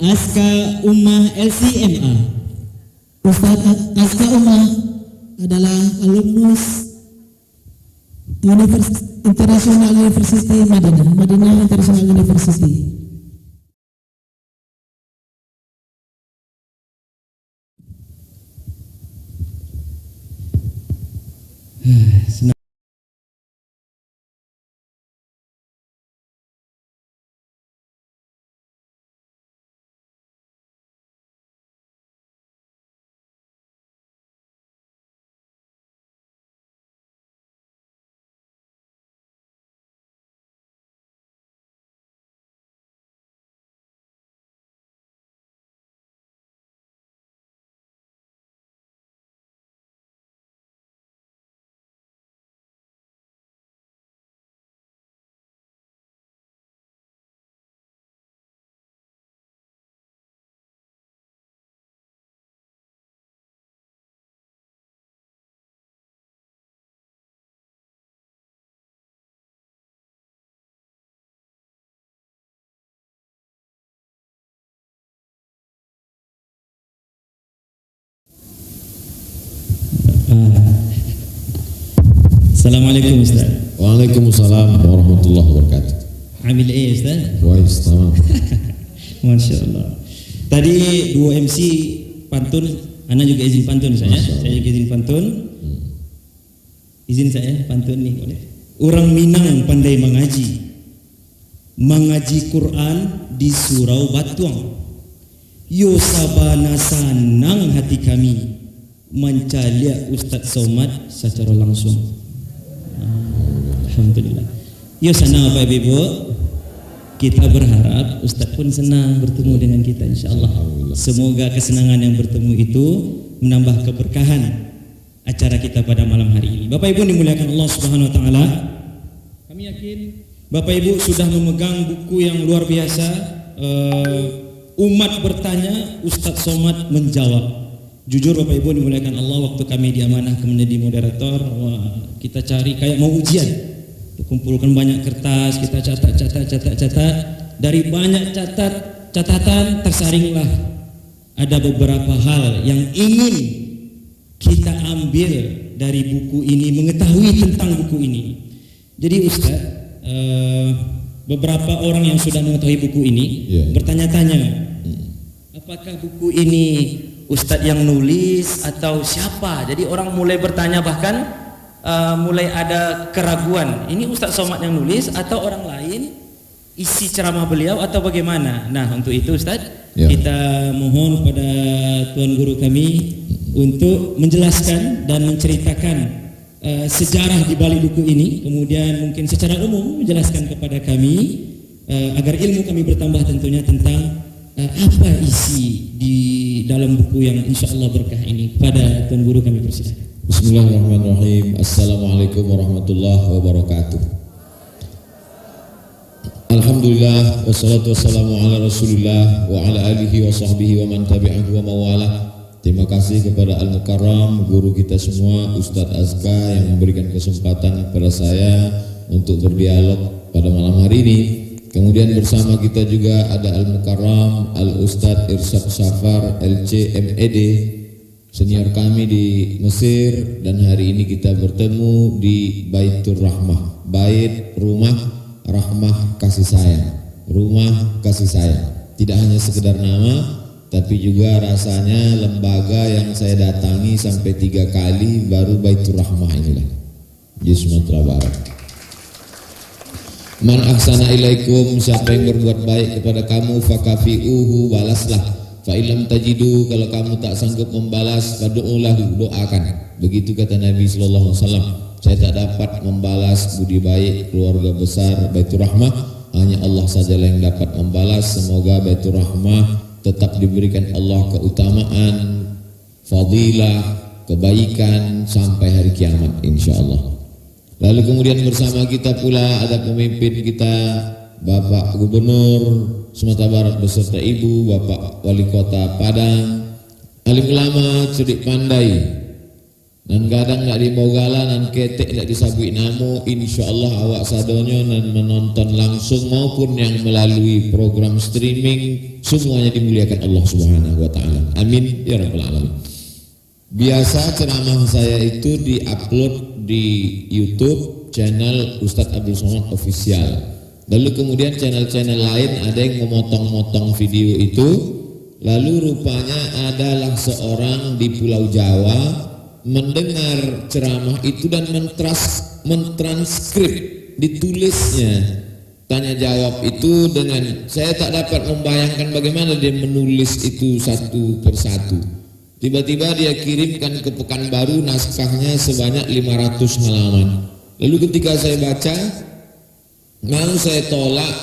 Aska Ummah LCMA. Ustaz Aska Ummah adalah alumnus International University Madinah International University. Senang. Assalamualaikum Ustaz. Waalaikumsalam warahmatullahi wabarakatuh. Amil Ustaz. Wais, tamam. Masya Allah. Tadi 2 MC pantun, Ana juga izin pantun saya. Saya juga izin pantun. Izin saya pantun nih boleh. Orang Minang pandai mengaji Quran di Surau Batuang. Yo sabana sanang hati kami mencaliak Ustaz Somad secara langsung. Alhamdulillah. Yo sana Bapak Ibu, kita berharap Ustaz pun senang bertemu dengan kita insyaallah. Semoga kesenangan yang bertemu itu menambah keberkahan acara kita pada malam hari ini. Bapak Ibu dimuliakan Allah Subhanahu wa taala. Kami yakin Bapak Ibu sudah memegang buku yang luar biasa. Umat bertanya, Ustaz Somad menjawab. Jujur Bapak Ibu dimuliakan Allah, waktu kami diamanahkan menjadi moderator, kita cari kayak mau ujian. Kumpulkan banyak kertas, kita catat. Dari banyak catatan tersaringlah ada beberapa hal yang ingin kita ambil dari buku ini, mengetahui tentang buku ini. Jadi Ustaz, beberapa orang yang sudah mengetahui buku ini bertanya-tanya, apakah buku ini Ustadz yang nulis atau siapa? Jadi orang mulai bertanya, bahkan mulai ada keraguan, ini Ustadz Somad yang nulis atau orang lain, isi ceramah beliau atau bagaimana? Nah, untuk itu Ustadz, kita mohon pada Tuan Guru kami untuk menjelaskan dan menceritakan sejarah di balik buku ini, kemudian mungkin secara umum menjelaskan kepada kami agar ilmu kami bertambah tentunya tentang apa isi di dalam buku yang insya Allah berkah ini. Pada Tuan Guru kami persilakan. Bismillahirrahmanirrahim. Assalamualaikum warahmatullahi wabarakatuh. Alhamdulillah, wassalatu wassalamu ala Rasulillah wa ala alihi wa sahbihi wa man tabi'ahu wa mawala. Terima kasih kepada Al-Mukarram, guru kita semua, Ustadz Aska, yang memberikan kesempatan kepada saya untuk berdialog pada malam hari ini. Kemudian bersama kita juga ada Al-Mukarram, Al-Ustadz Irsyad Safar, LC MED, senior kami di Mesir, dan hari ini kita bertemu di Baitur Rahmah, bait rumah rahmah kasih sayang, rumah kasih sayang. Tidak hanya sekedar nama, tapi juga rasanya lembaga yang saya datangi sampai 3 kali baru Baitur Rahmah inilah di Sumatera Barat. Man ahsana ilaikum, siapa yang berbuat baik kepada kamu, fakafi'uhu, balaslah. Fa illam tajidu, kalau kamu tak sanggup membalas, fad'ulahu, doakan. Begitu kata Nabi sallallahu alaihi wasallam. Saya tak dapat membalas budi baik keluarga besar Baitur Rahmah, hanya Allah saja yang dapat membalas. Semoga Baitur Rahmah tetap diberikan Allah keutamaan, fadilah, kebaikan sampai hari kiamat insyaallah. Lalu kemudian bersama kita pula ada pemimpin kita, Bapak Gubernur Sumatera Barat beserta Ibu, Bapak Wali Kota Padang, alim ulama, cerdik pandai, nan kadang nak dimogala nan ketek nak disabui namo, insyaallah awak sadonyo nan menonton langsung maupun yang melalui program streaming semuanya dimuliakan Allah Subhanahu wa taala. Amin ya rabbal alamin. Biasa ceramah saya itu diupload di YouTube channel Ustadz Abdul Somad Official. Lalu kemudian channel-channel lain ada yang memotong-motong video itu. Lalu rupanya adalah seorang di Pulau Jawa mendengar ceramah itu dan mentranskrip, ditulisnya tanya jawab itu dengan, saya tak dapat membayangkan bagaimana dia menulis itu satu persatu. Tiba-tiba dia kirimkan ke Pekanbaru naskahnya sebanyak 500 halaman. Lalu ketika saya baca, mau saya tolak,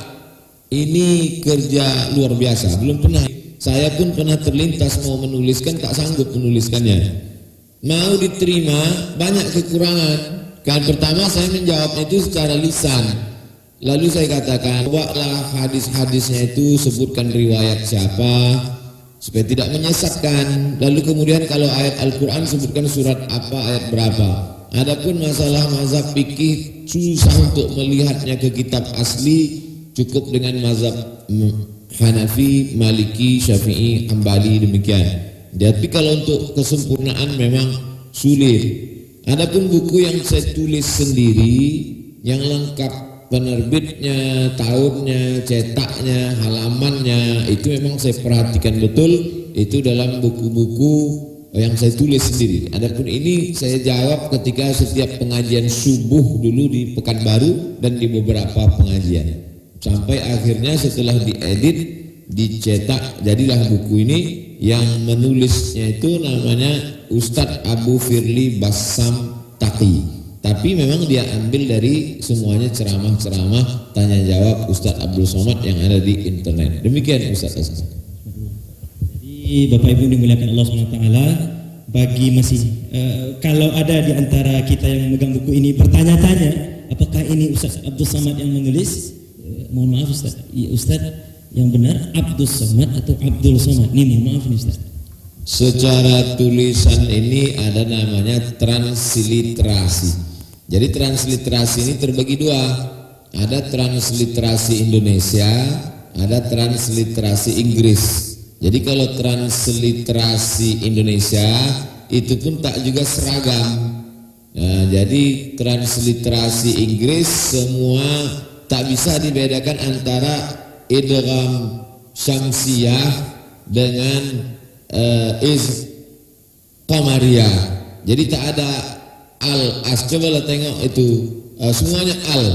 ini kerja luar biasa, belum pernah. Saya pun pernah terlintas mau menuliskan, tak sanggup menuliskannya. Mau diterima, banyak kekurangan. Kan pertama saya menjawabnya itu secara lisan. Lalu saya katakan, bawalah hadis-hadisnya itu, sebutkan riwayat siapa, supaya tidak menyesatkan. Lalu kemudian kalau ayat Al-Quran sebutkan surat apa, ayat berapa. Adapun masalah mazhab fikih susah untuk melihatnya ke kitab asli, cukup dengan mazhab Hanafi, Maliki, Syafi'i, Hambali, demikian. Tapi kalau untuk kesempurnaan memang sulit. Adapun buku yang saya tulis sendiri yang lengkap, penerbitnya, tahunnya, cetaknya, halamannya, itu memang saya perhatikan betul. Itu dalam buku-buku yang saya tulis sendiri. Adapun ini saya jawab ketika setiap pengajian subuh dulu di Pekanbaru dan di beberapa pengajian. Sampai akhirnya setelah diedit, dicetak, jadilah buku ini. Yang menulisnya itu namanya Ustadz Abu Firly Bassam Taqi. Tapi memang dia ambil dari semuanya ceramah-ceramah tanya jawab Ustadz Abdul Somad yang ada di internet. Demikian Ustadz. Jadi Bapak Ibu dimuliakan Allah SWT, bagi masih kalau ada di antara kita yang memegang buku ini bertanya-tanya apakah ini Ustadz Abdul Somad yang menulis, mohon maaf Ustadz, Ustadz yang benar Abdul Somad atau Abdul Somad? Ini mohon maaf nih Ustaz. Secara tulisan ini ada namanya transliterasi. Jadi transliterasi ini terbagi dua. Ada transliterasi Indonesia, ada transliterasi Inggris. Jadi kalau transliterasi Indonesia itu pun tak juga seragam. Nah, jadi transliterasi Inggris semua tak bisa dibedakan antara idgham syamsiyah dengan qamariyah. Jadi tak ada al-as. Cobalah tengok itu semuanya al.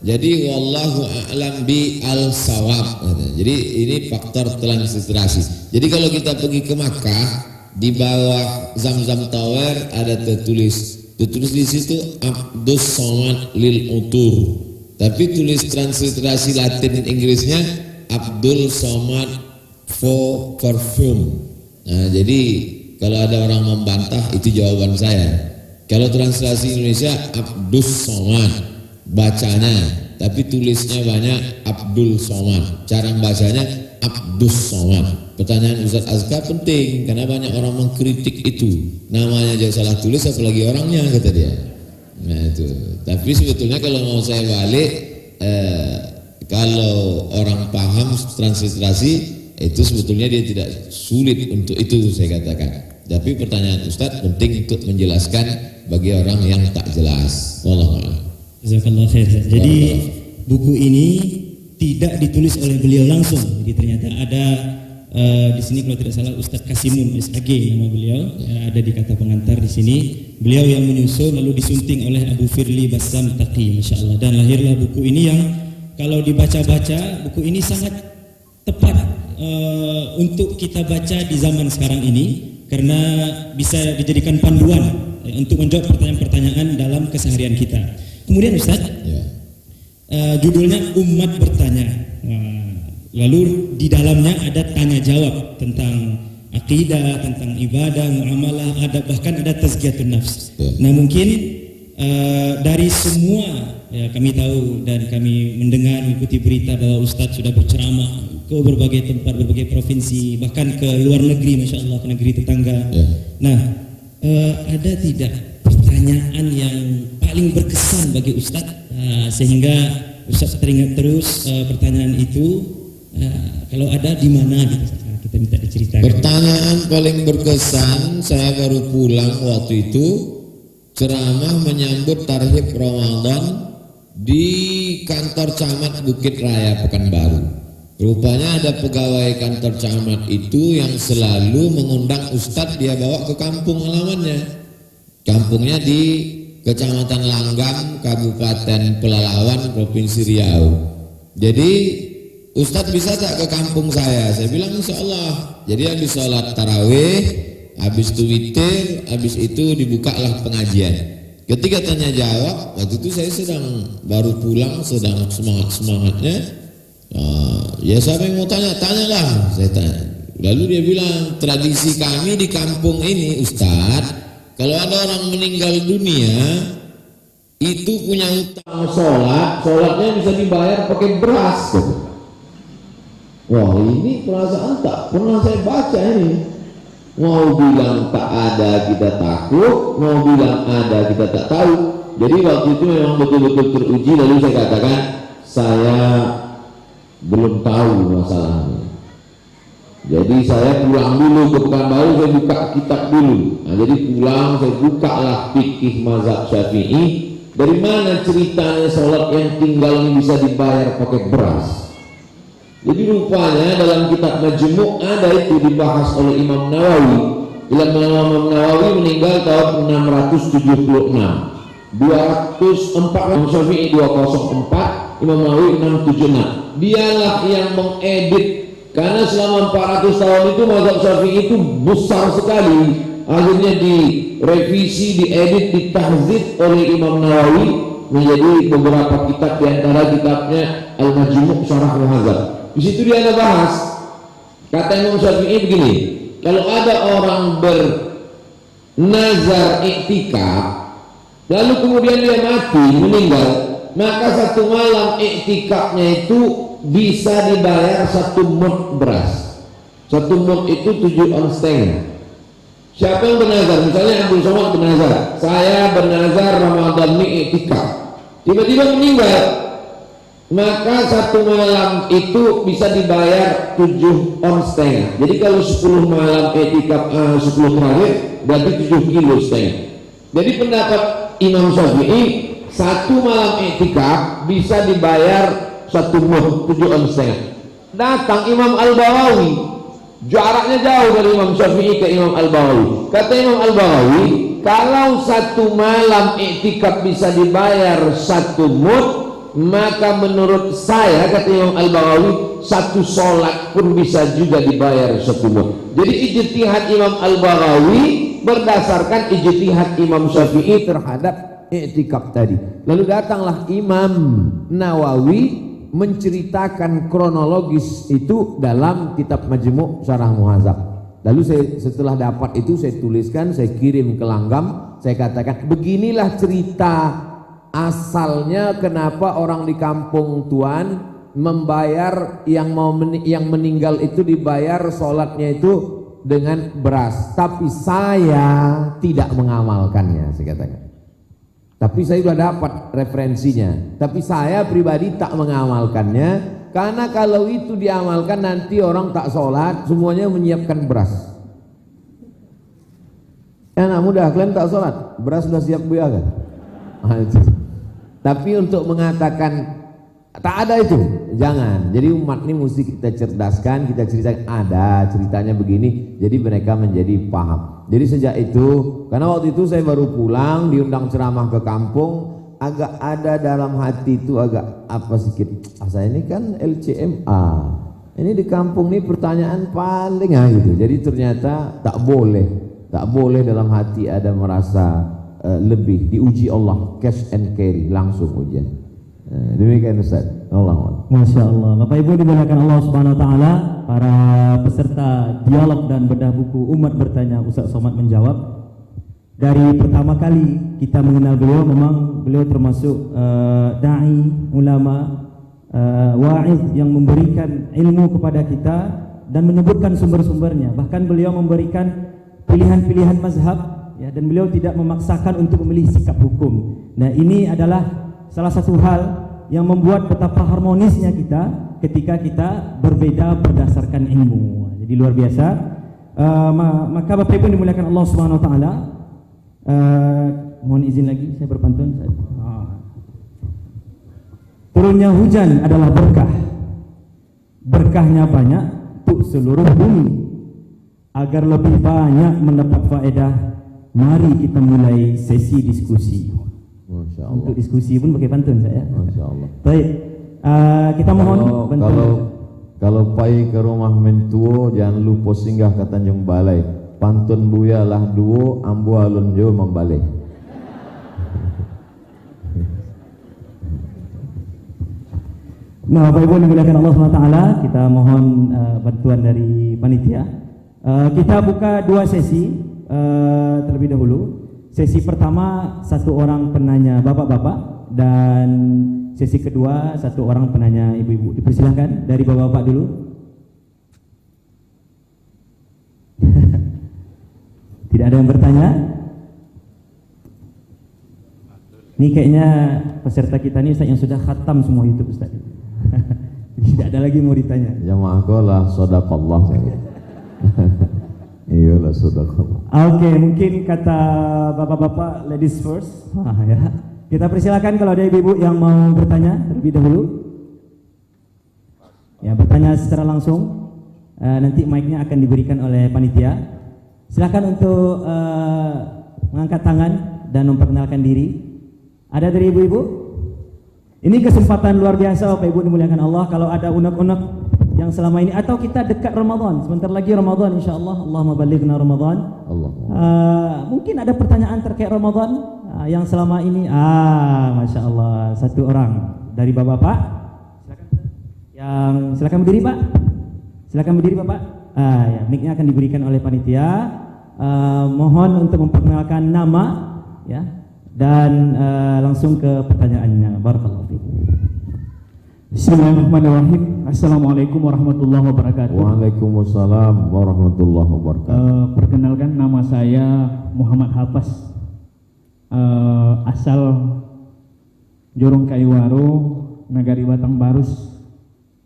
Jadi wallahu a'lam bi al-sawab. Jadi ini faktor transliterasi. Jadi kalau kita pergi ke Makkah, di bawah Zamzam Tower ada tertulis di situ Abdus Somad lil utur. Tapi tulis transliterasi Latin Inggrisnya Abdul Somad for perfume. Nah, jadi kalau ada orang membantah itu jawaban saya. Kalau translasi Indonesia Abdus Somad bacanya, tapi tulisnya banyak Abdul Somad. Cara bacanya Abdus Somad. Pertanyaan Ustaz Azka penting karena banyak orang mengkritik itu. Namanya aja salah tulis apalagi orangnya, kata dia. Nah itu. Tapi sebetulnya kalau mau saya balik, kalau orang paham transliterasi itu sebetulnya dia tidak sulit untuk itu, saya katakan. Tapi pertanyaan Ustadz penting untuk menjelaskan bagi orang yang tak jelas. Wallahu a'lam. Jazakallahu khair. Jadi buku ini tidak ditulis oleh beliau langsung. Jadi ternyata ada di sini kalau tidak salah Ustadz Kasimun SAG nama beliau, ada di kata pengantar di sini. Beliau yang menyusun lalu disunting oleh Abu Firly Bassam Taqi, masya Allah. Dan lahirlah buku ini yang kalau dibaca-baca, buku ini sangat tepat untuk kita baca di zaman sekarang ini karena bisa dijadikan panduan untuk menjawab pertanyaan-pertanyaan dalam keseharian kita. Kemudian Ustadz, judulnya Umat Bertanya. Lalu di dalamnya ada tanya jawab tentang akidah, tentang ibadah, muamalah, ada bahkan ada tazkiyatun nafs. Nah mungkin dari semua ya, kami tahu dan kami mendengar mengikuti berita bahwa Ustadz sudah berceramah ke berbagai tempat, berbagai provinsi, bahkan ke luar negeri, masya Allah, ke negeri tetangga. Nah ada tidak pertanyaan yang paling berkesan bagi Ustadz, sehingga Ustadz teringat terus pertanyaan itu. Kalau ada di mana gitu, kita minta diceritakan. Pertanyaan paling berkesan, saya baru pulang waktu itu ceramah menyambut tarhib Ramadan di kantor camat Bukit Raya Pekanbaru. Rupanya ada pegawai kantor camat itu yang selalu mengundang Ustadz, dia bawa ke kampung halamannya. Kampungnya di Kecamatan Langgam, Kabupaten Pelalawan, Provinsi Riau. Jadi Ustadz bisa tak ke kampung saya? Saya bilang insya Allah. Jadi habis sholat tarawih, habis itu witir, habis itu dibukalah pengajian. Ketika tanya jawab, waktu itu saya sedang baru pulang, sedang semangatnya. Ya siapa yang mau tanya, tanyalah, saya tanya. Lalu dia bilang, tradisi kami di kampung ini Ustadz, kalau ada orang meninggal dunia itu punya utang sholatnya bisa dibayar pakai beras. Wah, ini perasaan tak pernah saya baca ini. Mau bilang tak ada kita takut, mau bilang ada kita tak tahu. Jadi waktu itu memang betul-betul teruji. Lalu saya katakan, saya belum tahu masalahnya. Jadi saya pulang dulu ke Pekanbaru, saya buka kitab dulu. Nah, jadi pulang saya bukalah fikih mazhab Syafi'i. Dari mana ceritanya sholat yang tinggal ini bisa dibayar pakai beras? Jadi rupanya dalam kitab Majmu' ada itu dibahas oleh Imam Nawawi. Imam Nawawi meninggal tahun 676. 204 Imam Syafi'i 204, Imam Nawawi 676. Dialah yang mengedit, karena selama 400 tahun itu mazhab Syafi'i itu besar sekali. Akhirnya direvisi, diedit, ditahzib oleh Imam Nawawi menjadi beberapa kitab, di antara kitabnya Al-Majmu' Syarah Muhadzab. Di situ dia ada bahas, kata Imam Syafi'i begini, kalau ada orang bernazar iktikaf lalu kemudian dia mati, meninggal, maka satu malam iktikafnya itu bisa dibayar 1 mud beras. 1 mud itu 7 ons setengah. Siapa yang bernazar? Misalnya Abdul Somad bernazar, saya bernazar Ramadan ini iktikaf, tiba-tiba meninggal, maka 1 malam itu bisa dibayar 7 ons setengah. Jadi kalau 10 malam iktikaf 10 terakhir berarti 7 kilo setengah. Jadi pendapat Imam Syafi'i, 1 malam iktikaf bisa dibayar 1 mud 7 ons setengah. Datang Imam Al-Bawawi, jaraknya jauh dari Imam Syafi'i ke Imam Al-Bawawi. Kata Imam Al-Bawawi, kalau 1 malam iktikaf bisa dibayar 1 mud, maka menurut saya, kata Imam Al-Baghawi, 1 sholat pun bisa juga dibayar 1 mud. Jadi ijtihad Imam Al-Baghawi berdasarkan ijtihad Imam Syafi'i terhadap i'tikaf tadi. Lalu datanglah Imam Nawawi menceritakan kronologis itu dalam kitab Majmu' Syarah Muhadzab. Lalu saya setelah dapat itu saya tuliskan, saya kirim ke Langgam, saya katakan beginilah cerita asalnya kenapa orang di kampung Tuan membayar yang meninggal itu dibayar sholatnya itu dengan beras, tapi saya tidak mengamalkannya, saya katakan. Tapi saya sudah dapat referensinya, tapi saya pribadi tak mengamalkannya, karena kalau itu diamalkan nanti orang tak sholat semuanya menyiapkan beras. Anak muda kalian tak sholat, beras sudah siap buya kan? Tapi untuk mengatakan tak ada itu, jangan. Jadi umat ini mesti kita cerdaskan, kita ceritakan ada ceritanya begini, jadi mereka menjadi paham. Jadi sejak itu, karena waktu itu saya baru pulang, diundang ceramah ke kampung, agak ada dalam hati itu agak apa sedikit, saya ini kan LCMA, ini di kampung ini pertanyaan paling gitu. Jadi ternyata tak boleh dalam hati ada merasa lebih, diuji Allah, cash and carry, langsung ujian. Demikian Ustaz. Allah. Masya Allah. Bapak Ibu dimuliakan Allah Subhanahu Wa Taala, para peserta dialog dan bedah buku Umat Bertanya, Ustaz Somad menjawab. Dari pertama kali kita mengenal beliau, memang beliau termasuk dai, ulama, wa'iz yang memberikan ilmu kepada kita dan menyebutkan sumber-sumbernya. Bahkan beliau memberikan pilihan-pilihan mazhab ya, dan beliau tidak memaksakan untuk memilih sikap hukum. Nah, ini adalah salah satu hal yang membuat betapa harmonisnya kita ketika kita berbeda berdasarkan ilmu. Jadi luar biasa. Maka Bapak Ibu dimuliakan Allah Subhanahu wa taala, mohon izin lagi saya berpantun. Turunnya hujan adalah berkah. Berkahnya banyak untuk seluruh bumi. Agar lebih banyak mendapat faedah, mari kita mulai sesi diskusi. Masya Allah. Untuk diskusi pun pakai pantun saya. Masya Allah. Baik, kita mohon bantuan. Kalau pai ke rumah mentuo jangan lupa singgah ke Tanjung Balai. Pantun buya lah duo, ambu alun jo membalai. Nah, Bapak Ibu dimuliakan Allah SWT, kita mohon bantuan dari panitia. Kita buka dua sesi terlebih dahulu. Sesi pertama satu orang penanya bapak-bapak, dan sesi kedua satu orang penanya ibu-ibu. Dipersilahkan dari bapak-bapak dulu. Tidak ada yang bertanya? Ini kayaknya peserta kita ini Ustaz yang sudah khatam semua YouTube Ustaz. Tidak ada lagi mau ditanya. Jamaah lah sadaqallah. Iyalah sadaqallah. Oke, mungkin kata bapak-bapak ladies first. Ya. Kita persilakan kalau ada ibu-ibu yang mau bertanya terlebih dahulu. Ya, bertanya secara langsung. Nanti mic-nya akan diberikan oleh panitia. Silakan untuk mengangkat tangan dan memperkenalkan diri. Ada dari ibu-ibu? Ini kesempatan luar biasa Bapak Ibu dimuliakan Allah. Kalau ada unek-unek yang selama ini, atau kita dekat Ramadan, sebentar lagi Ramadan insyaallah, Allahumma balighna Ramadan. Allah. Mungkin ada pertanyaan terkait Ramadan yang selama ini. Masya Allah, satu orang dari bapak-bapak. Silakan berdiri Pak. Silakan berdiri Bapak. Ya, mic-nya akan diberikan oleh panitia. Mohon untuk memperkenalkan nama, ya, dan langsung ke pertanyaannya. Barakallahu fiik. Bismillahirrahmanirrahim. Assalamualaikum warahmatullahi wabarakatuh. Waalaikumsalam warahmatullahi wabarakatuh. Perkenalkan, nama saya Muhammad Hafaz, asal Jorong Kaiwaro, Nagari Batang Barus,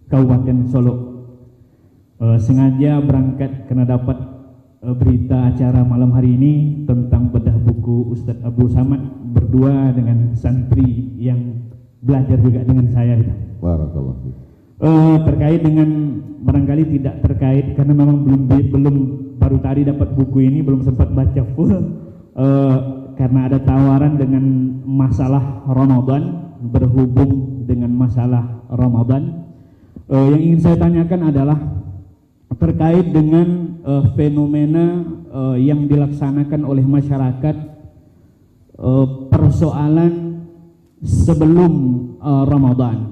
Kabupaten Solo. Sengaja berangkat karena dapat berita acara malam hari ini tentang bedah buku Ustadz Abu Samad berdua dengan santri yang belajar juga dengan saya. Barakallahu. Terkait dengan, barangkali tidak terkait karena memang belum baru tadi dapat buku ini, belum sempat baca full karena ada tawaran dengan masalah Ramadan, berhubung dengan masalah Ramadan. Yang ingin saya tanyakan adalah terkait dengan fenomena yang dilaksanakan oleh masyarakat, persoalan sebelum Ramadan,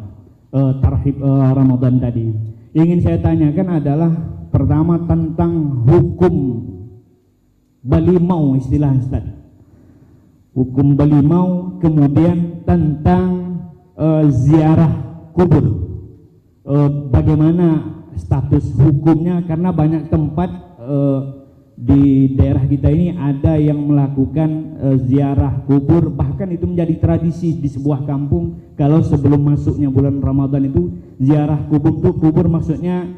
tarhib Ramadan tadi. Yang ingin saya tanyakan adalah pertama tentang hukum balimau, istilah Ustaz. Hukum balimau, kemudian tentang ziarah kubur. Bagaimana status hukumnya, karena banyak tempat di daerah kita ini ada yang melakukan ziarah kubur, bahkan itu menjadi tradisi di sebuah kampung. Kalau sebelum masuknya bulan Ramadan itu ziarah kubur maksudnya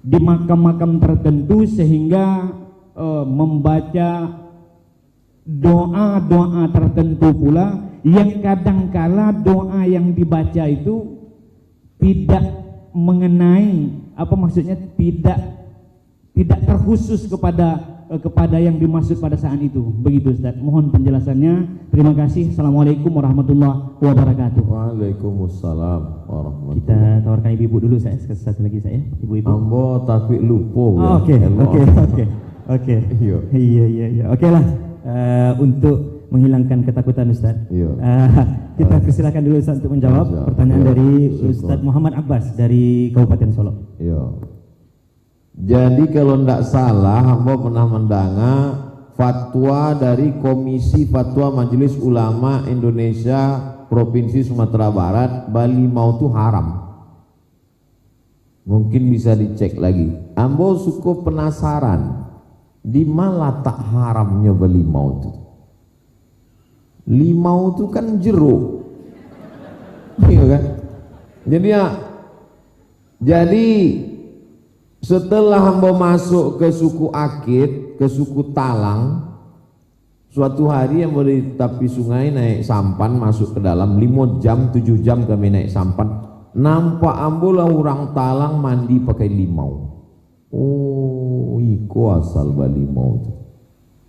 di makam-makam tertentu, sehingga membaca doa-doa tertentu pula, yang kadangkala doa yang dibaca itu tidak mengenai tidak terkhusus kepada yang dimaksud pada saat itu. Begitu Ustaz, mohon penjelasannya. Terima kasih. Assalamualaikum warahmatullahi wabarakatuh. Waalaikumsalam warahmatullahi. Kita tawarkan ibu-ibu dulu, saya satu lagi saya, ibu-ibu. Ambo tapi lupo. Oke. Iya. Oke lah. Untuk menghilangkan ketakutan Ustaz. Kita persilakan dulu Ustaz untuk menjawab pertanyaan dari Ustaz Muhammad Abbas dari Kabupaten Solo. Jadi kalau tidak salah, hamba pernah mendengar fatwa dari Komisi Fatwa Majelis Ulama Indonesia Provinsi Sumatera Barat, balimau itu haram. Mungkin bisa dicek lagi. Ambo cukup penasaran. di mana tak haramnya belimau itu? Limau itu kan jeruk, iya kan? Jadi setelah hamba masuk ke suku Akit, ke suku Talang, suatu hari yang di tepi sungai naik sampan masuk ke dalam 5 jam 7 jam kami naik sampan, nampak ambola orang Talang mandi pakai limau. Oh, iko asal balimau itu.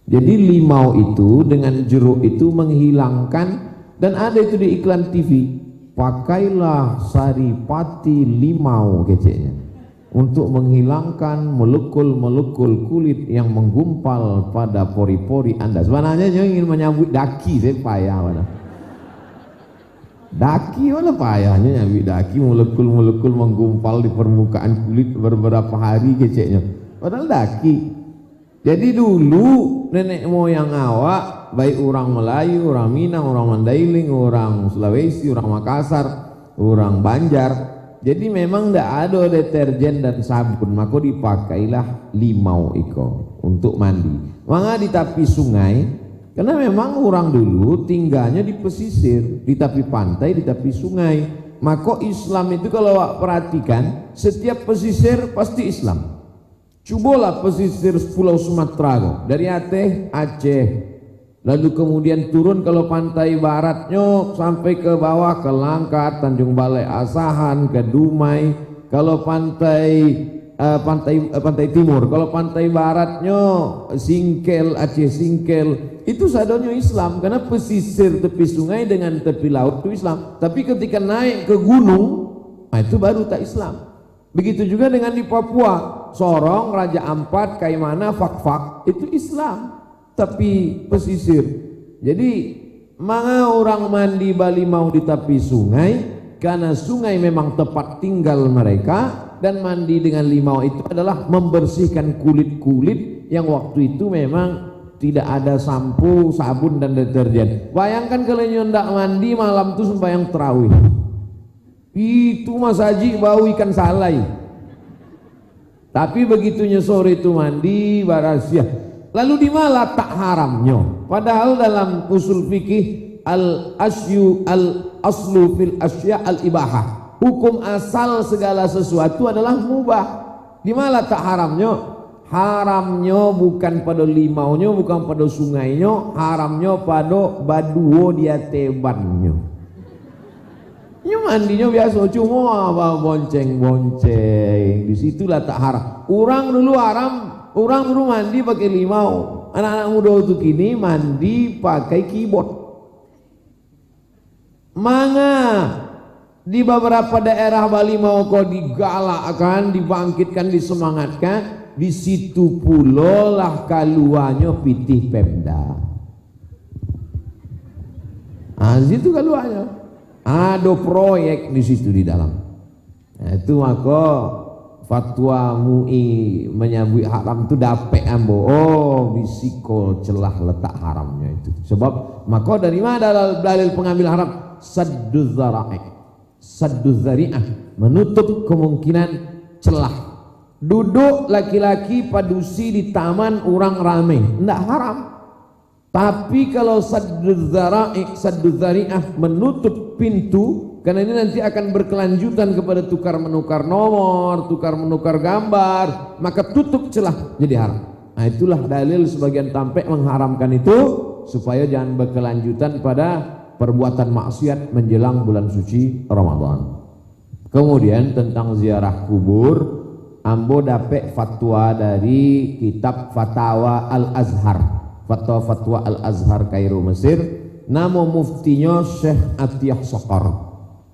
Jadi limau itu dengan jeruk itu menghilangkan, dan ada itu di iklan TV, pakailah saripati limau keceknya untuk menghilangkan molekul-molekul kulit yang menggumpal pada pori-pori Anda. Sebenarnya ingin menyambut daki, saya payah mana. Daki mana payahnya nyambut daki, molekul-molekul menggumpal di permukaan kulit beberapa hari keceknya. Padahal daki. Jadi dulu nenek moyang awak, baik orang Melayu, orang Minang, orang Mandailing, orang Sulawesi, orang Makassar, orang Banjar, jadi memang tidak ada deterjen dan sabun, maka dipakailah limau iko untuk mandi. Maka di tepi sungai, karena memang orang dulu tinggalnya di pesisir, di tepi pantai, di tepi sungai. Maka Islam itu kalau awak perhatikan, setiap pesisir pasti Islam. Cobalah pesisir Pulau Sumatera, dari Aceh, lalu kemudian turun kalau pantai baratnya sampai ke bawah ke Langkat, Tanjung Balai Asahan, ke Dumai. Kalau pantai timur, kalau pantai baratnya Singkel, Aceh Singkel, itu sadonyo Islam karena pesisir tepi sungai dengan tepi laut itu Islam. Tapi ketika naik ke gunung, nah itu baru tak Islam. Begitu juga dengan di Papua, Sorong, Raja Ampat, Kaimana, Fak-Fak, itu Islam, tapi pesisir. Jadi mana orang mandi balimau di tepi sungai, karena sungai memang tempat tinggal mereka, dan mandi dengan limau itu adalah membersihkan kulit-kulit yang waktu itu memang tidak ada sampo, sabun dan deterjen. Bayangkan kalau ndak mandi malam itu sembahyang tarawih. Itu Mas Haji bau ikan salai. Tapi begitunya sore itu mandi barasia. Lalu di mana tak haramnya? Padahal dalam usul fikih al-aslu fil asya al-ibahah. Hukum asal segala sesuatu adalah mubah. Di mana tak haramnya? Haramnya bukan pada limaunya, bukan pada sungainya, haramnya pada baduo dia tebannya. Ini mandinya biasa cuma bonceng-bonceng. Disitulah tak haram. Orang dulu mandi pakai limau. Anak-anak muda itu kini mandi pakai keyboard. Manga di beberapa daerah Bali mau kau digalakkan, dibangkitkan, disemangatkan. Di situ pula lah kaluannya pitih Pemda. Situ kaluannya. Ada proyek di situ di dalam. Nah, itu maka fatwa MUI menyambut haram itu dapat ambo. Oh, bisikol celah letak haramnya itu. Sebab maka dari mana dalil pengambil haram? Sadduz zari'ah, menutup kemungkinan celah. Duduk laki-laki padusi di taman orang ramai, tidak haram. Tapi kalau sadduz zari'ah menutup pintu, karena ini nanti akan berkelanjutan kepada tukar menukar nomor, tukar menukar gambar, maka tutup celah jadi haram. Nah itulah dalil sebagian tampek mengharamkan itu supaya jangan berkelanjutan pada perbuatan maksiat menjelang bulan suci Ramadan. Kemudian tentang ziarah kubur, ambo dapet fatwa dari kitab Fatawa Al-Azhar. Fatwa Al-Azhar Kairo Mesir, nama muftinya Syekh Atiyah Sokor.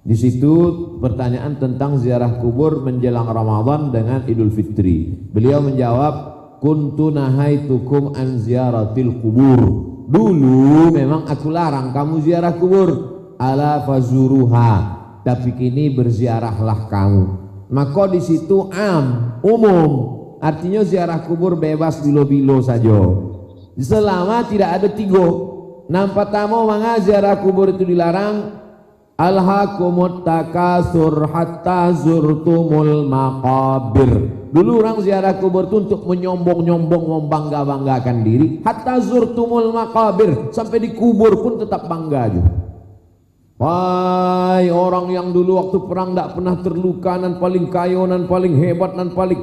Di situ pertanyaan tentang ziarah kubur menjelang Ramadan dengan Idul Fitri. Beliau menjawab, kuntu nahaitukum an ziaratil kubur. Dulu memang aku larang kamu ziarah kubur, ala fazuruha, tapi kini berziarahlah kamu. Maka di situ umum, artinya ziarah kubur bebas bilo-bilo saja. Selama tidak ada tiga. Nampak tamu manga ziarah kubur itu dilarang, Alhaakumut takasur hatta zurtumul maqabir. Dulu orang ziarah kubur itu untuk menyombong-nyombong, membangga-banggakan diri. Hatta zurtumul maqabir, sampai di kubur pun tetap bangga juga. Wahai orang yang dulu waktu perang tidak pernah terluka, nan paling kaya, nan paling hebat, nan paling,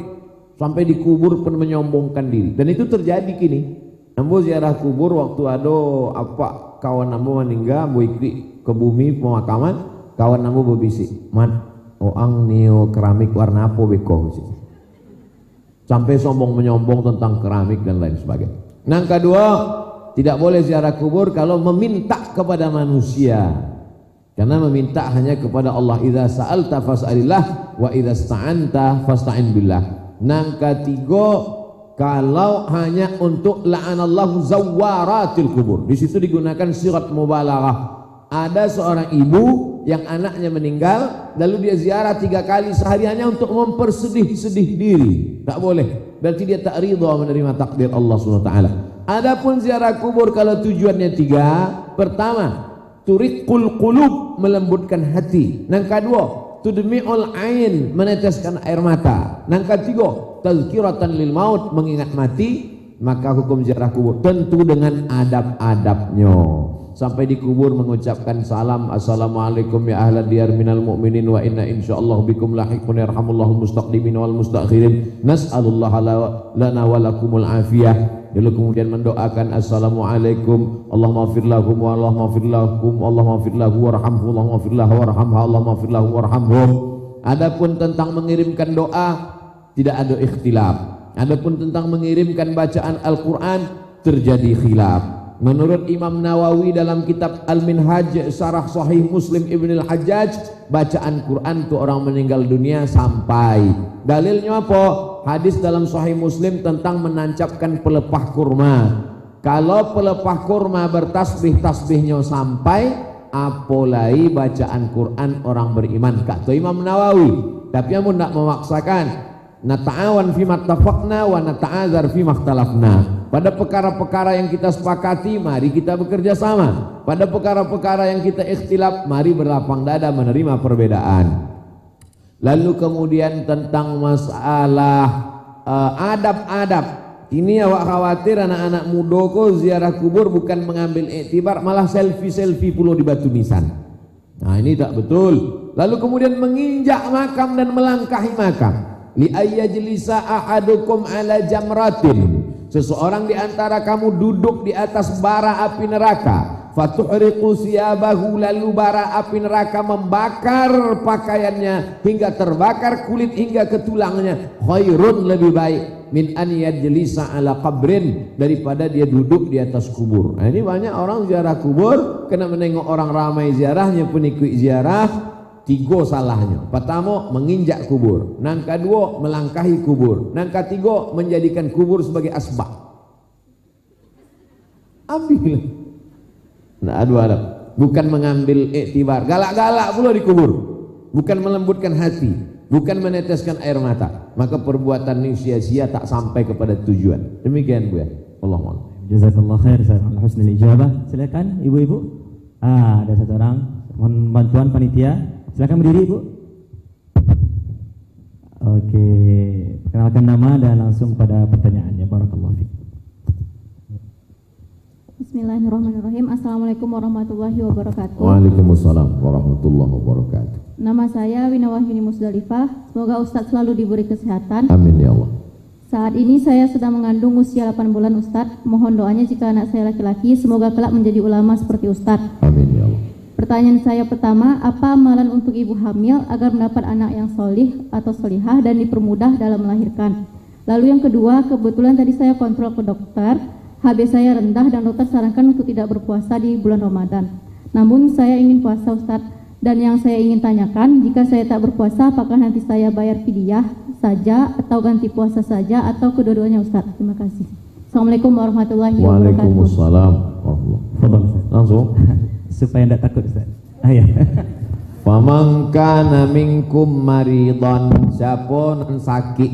sampai di kubur pun menyombongkan diri. Dan itu terjadi kini. Ambo ziarah kubur waktu ada apa kawan ambo meninggal, ambo ikri ke bumi pemakaman, kawan ambo berbisik, "Mat, oang neo keramik warna apa beko?" Sampai sombong menyombong tentang keramik dan lain sebagainya. Yang kedua, tidak boleh ziarah kubur kalau meminta kepada manusia. Karena meminta hanya kepada Allah. Idza sa'alta fas'alillah wa idza sta'anta fasta'in billah. Yang ketiga, kalau hanya untuk la'anallahu zawwaratil kubur. Di situ digunakan sirat mubalaghah. Ada seorang ibu yang anaknya meninggal, lalu dia ziarah 3 kali sehari hanya untuk mempersedih-sedih diri. Tak boleh. Berarti dia tak ridha menerima takdir Allah SWT. Adapun ziarah kubur kalau tujuannya 3. Pertama, turiqul qulub, melembutkan hati. Yang kedua, tudmi'ul ain, meneteskan air mata. Yang ketiga, tazkiratan lil maut, mengingat mati. Maka hukum ziarah kubur tentu dengan adab-adabnya. Sampai di kubur mengucapkan salam, assalamualaikum ya ahla diyar minal mu'minin wa inna insyaallah bikum lahiqun yarhamullahu mustaqdimin wal mustakhirin nas'alullah lana wa lakumul afiyah. Lalu kemudian mendoakan assalamualaikum Allahumma fir lahum wa Allahumma fir lahum Allahumma fir lahu warhamhu Allahumma fir lahu warhamha Allahumma fir lahu warhamhum. Adapun tentang mengirimkan doa tidak ada ikhtilaf. Adapun tentang mengirimkan bacaan Al-Qur'an terjadi khilaf. Menurut Imam Nawawi dalam kitab Al-Minhaj Syarah Sahih Muslim Ibn Al-Hajjaj, bacaan Quran itu orang meninggal dunia sampai. Dalilnya apa? Hadis dalam Sahih Muslim tentang menancapkan pelepah kurma. Kalau pelepah kurma bertasbih-tasbihnya sampai, apalagi bacaan Quran orang beriman, kata Imam Nawawi. Tapi kamu tidak memaksakan. Nata'awan fi mattafaqna wa nata'azar fi makhtalafna. Pada perkara-perkara yang kita sepakati, mari kita bekerja sama. Pada perkara-perkara yang kita ikhtilaf, mari berlapang dada menerima perbedaan. Lalu kemudian tentang masalah adab-adab. Ini awak khawatir anak-anak muda kok ziarah kubur bukan mengambil iktibar, malah selfie-selfie puluh di batu nisan. Nah ini tak betul. Lalu kemudian menginjak makam dan melangkahi makam. Li ayyajlisa ahadukum ala jamratin. Seseorang di antara kamu duduk di atas bara api neraka, fatuhriqu siyabahu, lalu bara api neraka membakar pakaiannya hingga terbakar kulit hingga ke tulangnya, khairun, lebih baik min an yajlisa ala qabrin, daripada dia duduk di atas kubur. Nah, ini banyak orang ziarah kubur kena menengok orang ramai ziarahnya pun ikut ziarah. 3 salahnya. Pertama, menginjak kubur. Yang kedua, melangkahi kubur. Yang ketiga, menjadikan kubur sebagai asbab. Ambil. Nah, ada. Bukan mengambil iktibar. Galak-galak pula di kubur. Bukan melembutkan hati. Bukan meneteskan air mata. Maka perbuatan ini sia-sia, tak sampai kepada tujuan. Demikian Bu ya. Allahumma. Jazakallah khair Ustaz husnul ijabah. Silakan ibu-ibu. Ada satu orang. Mohon bantuan panitia. Silakan berdiri Ibu. Oke, perkenalkan nama dan langsung pada pertanyaannya. Barakallahu fiik. Bismillahirrahmanirrahim. Assalamualaikum warahmatullahi wabarakatuh. Waalaikumsalam warahmatullahi wabarakatuh. Nama saya Wina Wahyuni Musdalifah. Semoga Ustadz selalu diberi kesehatan. Amin ya Allah. Saat ini saya sedang mengandung usia 8 bulan Ustadz. Mohon doanya jika anak saya laki-laki, semoga kelak menjadi ulama seperti Ustadz. Amin ya Allah. Pertanyaan saya pertama, apa amalan untuk ibu hamil agar mendapat anak yang solih atau solihah dan dipermudah dalam melahirkan? Lalu yang kedua, kebetulan tadi saya kontrol ke dokter, HB saya rendah dan dokter sarankan untuk tidak berpuasa di bulan Ramadan. Namun saya ingin puasa Ustadz, dan yang saya ingin tanyakan, jika saya tak berpuasa, apakah nanti saya bayar fidyah saja atau ganti puasa saja atau kedua-duanya Ustadz? Terima kasih. Assalamualaikum warahmatullahi wabarakatuh. Waalaikumsalam warahmatullahi wabarakatuh. Langsung. Supaya tidak takut Ustaz. Ya. Faman kana minkum maridan, siapa yang sakit,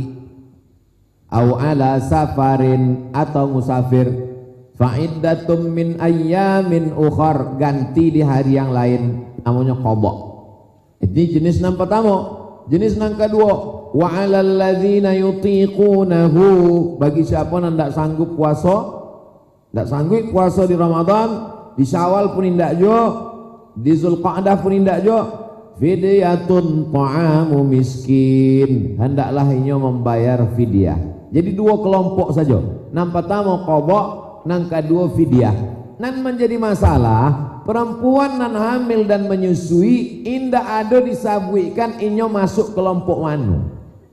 au ala safarin, atau musafir, Fa'iddatum min ayyamin ukhar, ganti di hari yang lain, namanya qadha. Ini jenis yang pertama. Jenis yang kedua, wa 'alal ladzina yutiqunahu, bagi siapa yang tidak sanggup puasa, tidak sanggup puasa di Ramadan, di Syawal pun tidak jo, di Zulqa'dah pun tidak jo, fidyatun ta'amu miskin, hendaklah ia membayar fidyah. Jadi dua kelompok saja. Yang pertama qadha, yang kedua fidyah. Nan menjadi masalah perempuan nan hamil dan menyusui indah ada disabuikan inyo masuk kelompok mana?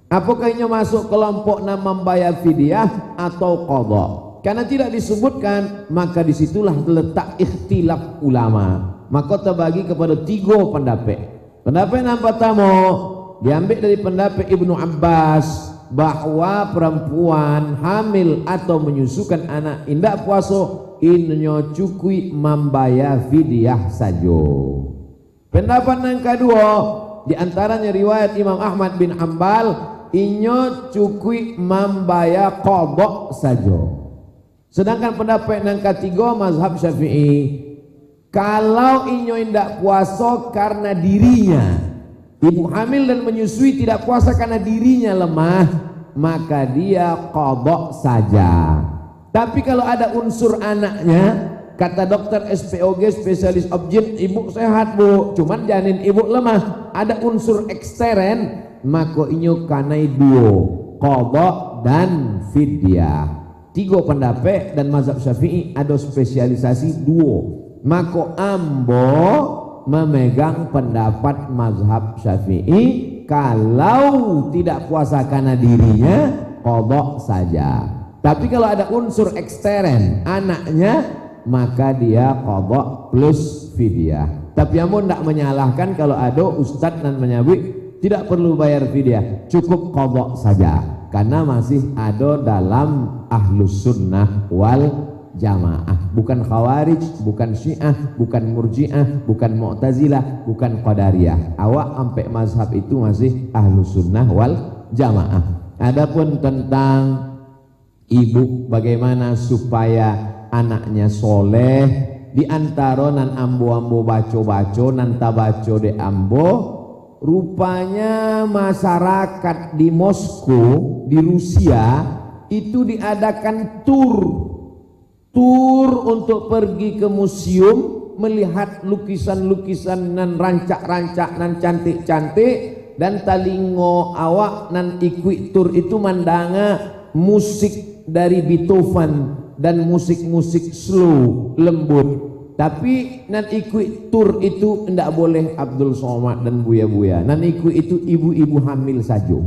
Apakah inyo masuk kelompok nan membayar fidyah atau qadha? Karena tidak disebutkan, maka disitulah terletak ikhtilaf ulama. Maka terbagi kepada tiga pendapat. Pendapat yang pertama diambil dari pendapat Ibnu Abbas, bahwa perempuan hamil atau menyusukan anak indak puasa inyo cukui membayar fidyah saja. Pendapat yang kedua di antaranya riwayat Imam Ahmad bin Hanbal, inyo cukui membayar qadha saja. Sedangkan pendapat yang ketiga mazhab Syafi'i, kalau inyo indak puasa karena dirinya, ibu hamil dan menyusui tidak puasa karena dirinya lemah, maka dia qadha saja. Tapi kalau ada unsur anaknya, kata dokter SPOG, spesialis objin, ibu sehat bu, cuman janin ibu lemah, ada unsur ekstern, maka inyo kanai duo, qadha dan fidyah. Tiga pendapat dan mazhab Syafi'i ada spesialisasi duo. Maka ambo memegang pendapat mazhab Syafi'i, kalau tidak puasa karena dirinya qadha saja. Tapi kalau ada unsur ekstern anaknya, maka dia qadha plus fidyah. Tapi amun tidak menyalahkan kalau ada ustadz dan menyebut tidak perlu bayar fidyah, cukup qadha saja, karena masih ada dalam ahlus sunnah wal jamaah, bukan khawarij, bukan syiah, bukan murjiah, bukan mu'tazilah, bukan qadariyah. Awak sampai mazhab itu masih ahlus sunnah wal jamaah. Adapun tentang ibu bagaimana supaya anaknya soleh, di antara nan ambo-ambo baco-baco nan tabaco de ambo, rupanya masyarakat di Moskow di Rusia itu diadakan tur untuk pergi ke museum melihat lukisan-lukisan nan rancak-rancak nan cantik-cantik, dan talingo awak nan ikut tur itu mandanga musik dari Beethoven dan musik-musik slow lembut. Tapi nan ikut tur itu tidak boleh Abdul Somad dan buya-buya, nan ikut itu ibu-ibu hamil saja.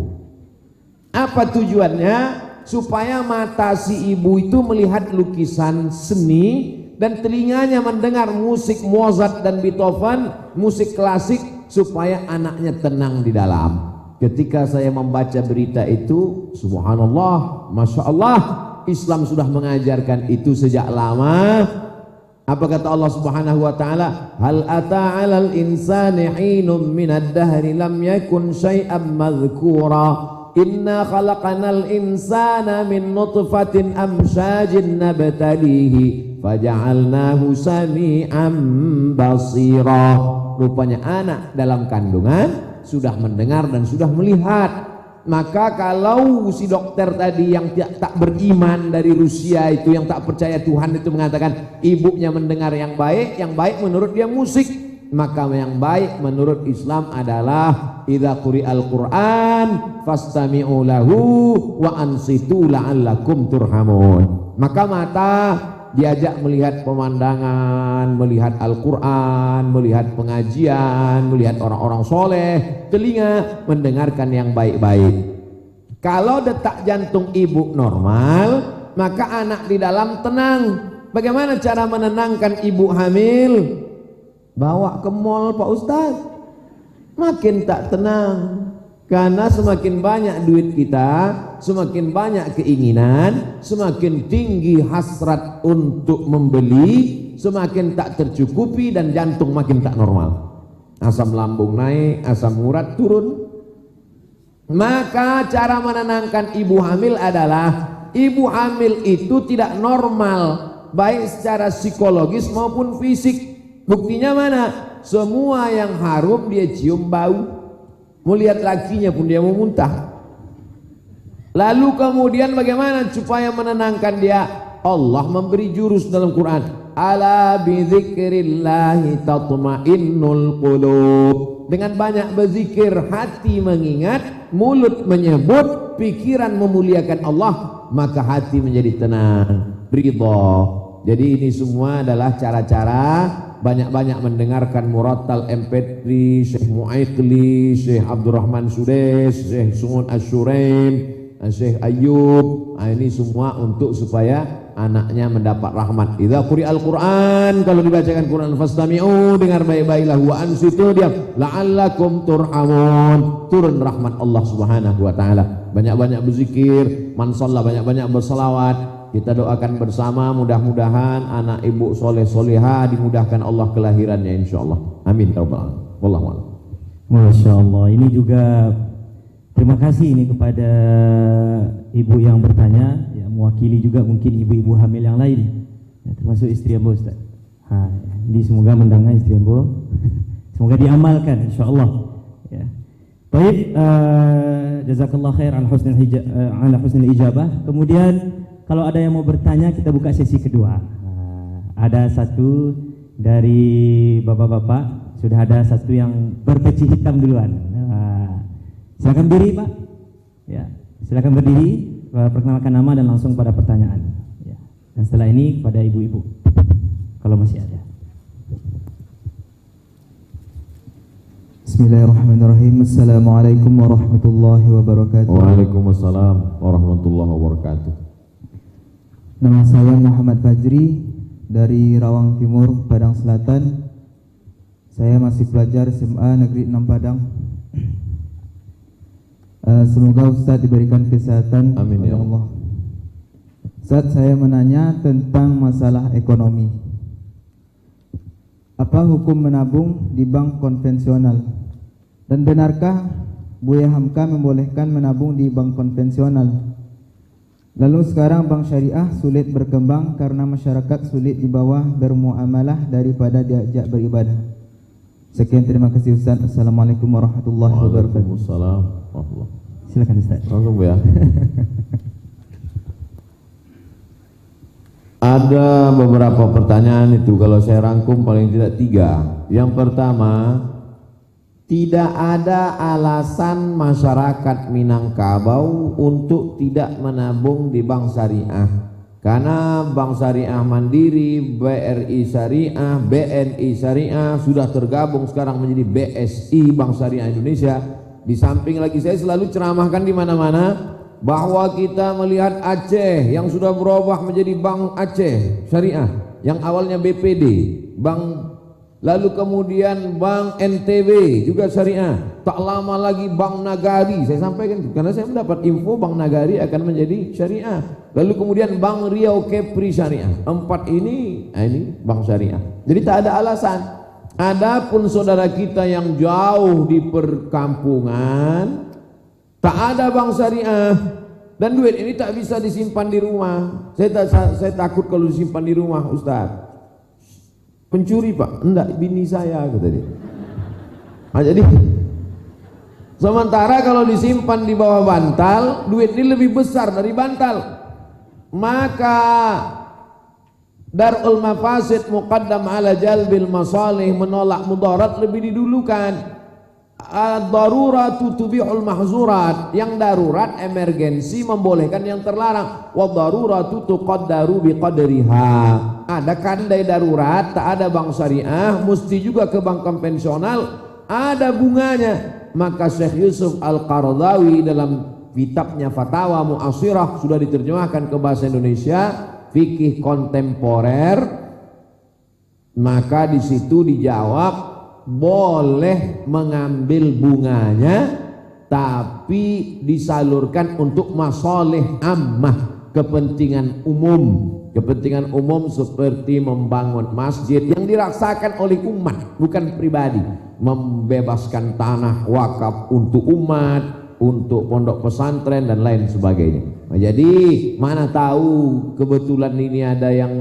Apa tujuannya? Supaya mata si ibu itu melihat lukisan seni dan telinganya mendengar musik Mozart dan Beethoven, musik klasik, supaya anaknya tenang di dalam. Ketika saya membaca berita itu, subhanallah, masya Allah, Islam sudah mengajarkan itu sejak lama. Apa kata Allah Subhanahu wa taala? Hal ata 'alal insani hinum minad dahri lam yakun syai'an madhkura. Inna khalaqanal insana min nutfatin amsyajin nabtalihi faja'alnahu sami'an basira. Rupanya anak dalam kandungan sudah mendengar dan sudah melihat. Maka kalau si dokter tadi yang tak beriman dari Rusia itu, yang tak percaya Tuhan itu mengatakan ibunya mendengar yang baik menurut dia musik, maka yang baik menurut Islam adalah idza quri'al Qur'an fastami'u lahu wa ansitu la'allakum turhamun. Maka mata diajak melihat pemandangan, melihat Al-Quran, melihat pengajian, melihat orang-orang soleh. Telinga mendengarkan yang baik-baik. Kalau detak jantung ibu normal, maka anak di dalam tenang. Bagaimana cara menenangkan ibu hamil? Bawa ke mall Pak Ustaz. Makin tak tenang. Karena semakin banyak duit kita, semakin banyak keinginan, semakin tinggi hasrat untuk membeli, semakin tak tercukupi dan jantung makin tak normal. Asam lambung naik, asam urat turun. Maka cara menenangkan ibu hamil adalah ibu hamil itu tidak normal baik secara psikologis maupun fisik. Buktinya mana? Semua yang harum dia cium bau, mau lihat lakinya pun dia mau muntah. Lalu kemudian bagaimana supaya menenangkan dia? Allah memberi jurus dalam Quran, ala bidzikrillahi tatma'innul qulub. Dengan banyak berzikir hati mengingat, mulut menyebut, pikiran memuliakan Allah, maka hati menjadi tenang, ridha. Jadi ini semua adalah cara-cara. Banyak-banyak mendengarkan murattal MP3 Syekh Mu'aikli, Syekh Abdurrahman Sudes, Syekh Sungun Asyuraim, Syekh Ayub. Ini semua untuk supaya anaknya mendapat rahmat. Idza quri'al Qur'an, kalau dibacakan Quran fastami'u, dengar baik-baiklah, wa ansitu, diam, la'allakum turhamun, turun rahmat Allah Subhanahu wa taala. Banyak-banyak berzikir, man shalla, banyak-banyak berselawat. Kita doakan bersama, mudah-mudahan anak ibu soleh soleha dimudahkan Allah kelahirannya insyaallah. Amin ya rabbal alamin. Wallahu a'lam. Masya Allah, ini juga terima kasih ini kepada ibu yang bertanya, ya, mewakili juga mungkin ibu-ibu hamil yang lain, ya, termasuk istri Ambo Ustaz. Ini semoga mendengar istri Ambo, semoga diamalkan insya Allah. Ya. Baik, jazakallah khair ala husnil ijabah. Kemudian kalau ada yang mau bertanya, kita buka sesi kedua. Ada satu dari bapak-bapak, sudah ada satu yang berpeci hitam duluan. Silakan berdiri Pak. Ya, silakan berdiri, perkenalkan nama dan langsung pada pertanyaan. Ya. Dan setelah ini kepada ibu-ibu, kalau masih ada. Bismillahirrahmanirrahim. Assalamualaikum warahmatullahi wabarakatuh. Waalaikumsalam warahmatullahi wabarakatuh. Nama saya Muhammad Fajri dari Rawang Timur, Padang Selatan. Saya masih pelajar SMA Negeri 6 Padang. Semoga Ustadz diberikan kesehatan. Amin ya Allah. Ustadz, saya menanya tentang masalah ekonomi. Apa hukum menabung di bank konvensional? Dan benarkah Buya Hamka membolehkan menabung di bank konvensional? Lalu sekarang bank syariah sulit berkembang karena masyarakat sulit dibawa bermuamalah daripada diajak beribadah. Sekian, terima kasih Ustaz. Assalamualaikum warahmatullahi wabarakatuh. Waalaikumsalam warahmatullahi. Silakan Ustaz. Langsung ya. Ada beberapa pertanyaan itu, kalau saya rangkum paling tidak 3. Yang pertama, tidak ada alasan masyarakat Minangkabau untuk tidak menabung di bank syariah, karena bank syariah Mandiri, BRI Syariah, BNI Syariah sudah tergabung sekarang menjadi BSI, Bank Syariah Indonesia. Di samping lagi saya selalu ceramahkan di mana-mana bahwa kita melihat Aceh yang sudah berubah menjadi Bank Aceh Syariah, yang awalnya BPD, Bank, lalu kemudian Bank NTB juga syariah, tak lama lagi Bank Nagari, saya sampaikan karena saya mendapat info Bank Nagari akan menjadi syariah, lalu kemudian Bank Riau Kepri syariah. 4 ini bank syariah. Jadi tak ada alasan. Adapun saudara kita yang jauh di perkampungan, tak ada bank syariah, dan duit ini tak bisa disimpan di rumah. Saya takut kalau disimpan di rumah Ustaz, pencuri Pak. Enggak, bini saya, kata dia. Jadi sementara kalau disimpan di bawah bantal, duit ini lebih besar dari bantal. Maka Darul Mafasid muqaddam ala jalbil masalih, menolak mudarat lebih didulukan. Ad-daruratu tubihul mahzurat, yang darurat emergensi membolehkan yang terlarang. Wa daruratu tuqaddaru biqadriha, ada kandai darurat, tak ada bank syariah, mesti juga ke bank konvensional, ada bunganya. Maka Syekh Yusuf Al-Qaradawi dalam kitabnya Fatawa Mu'asirah sudah diterjemahkan ke bahasa Indonesia, fikih kontemporer, maka di situ dijawab boleh mengambil bunganya, tapi disalurkan untuk masalih ammah, kepentingan umum. Kepentingan umum seperti membangun masjid yang dirasakan oleh umat, bukan pribadi. Membebaskan tanah wakaf untuk umat, untuk pondok pesantren dan lain sebagainya. Jadi mana tahu kebetulan ini ada yang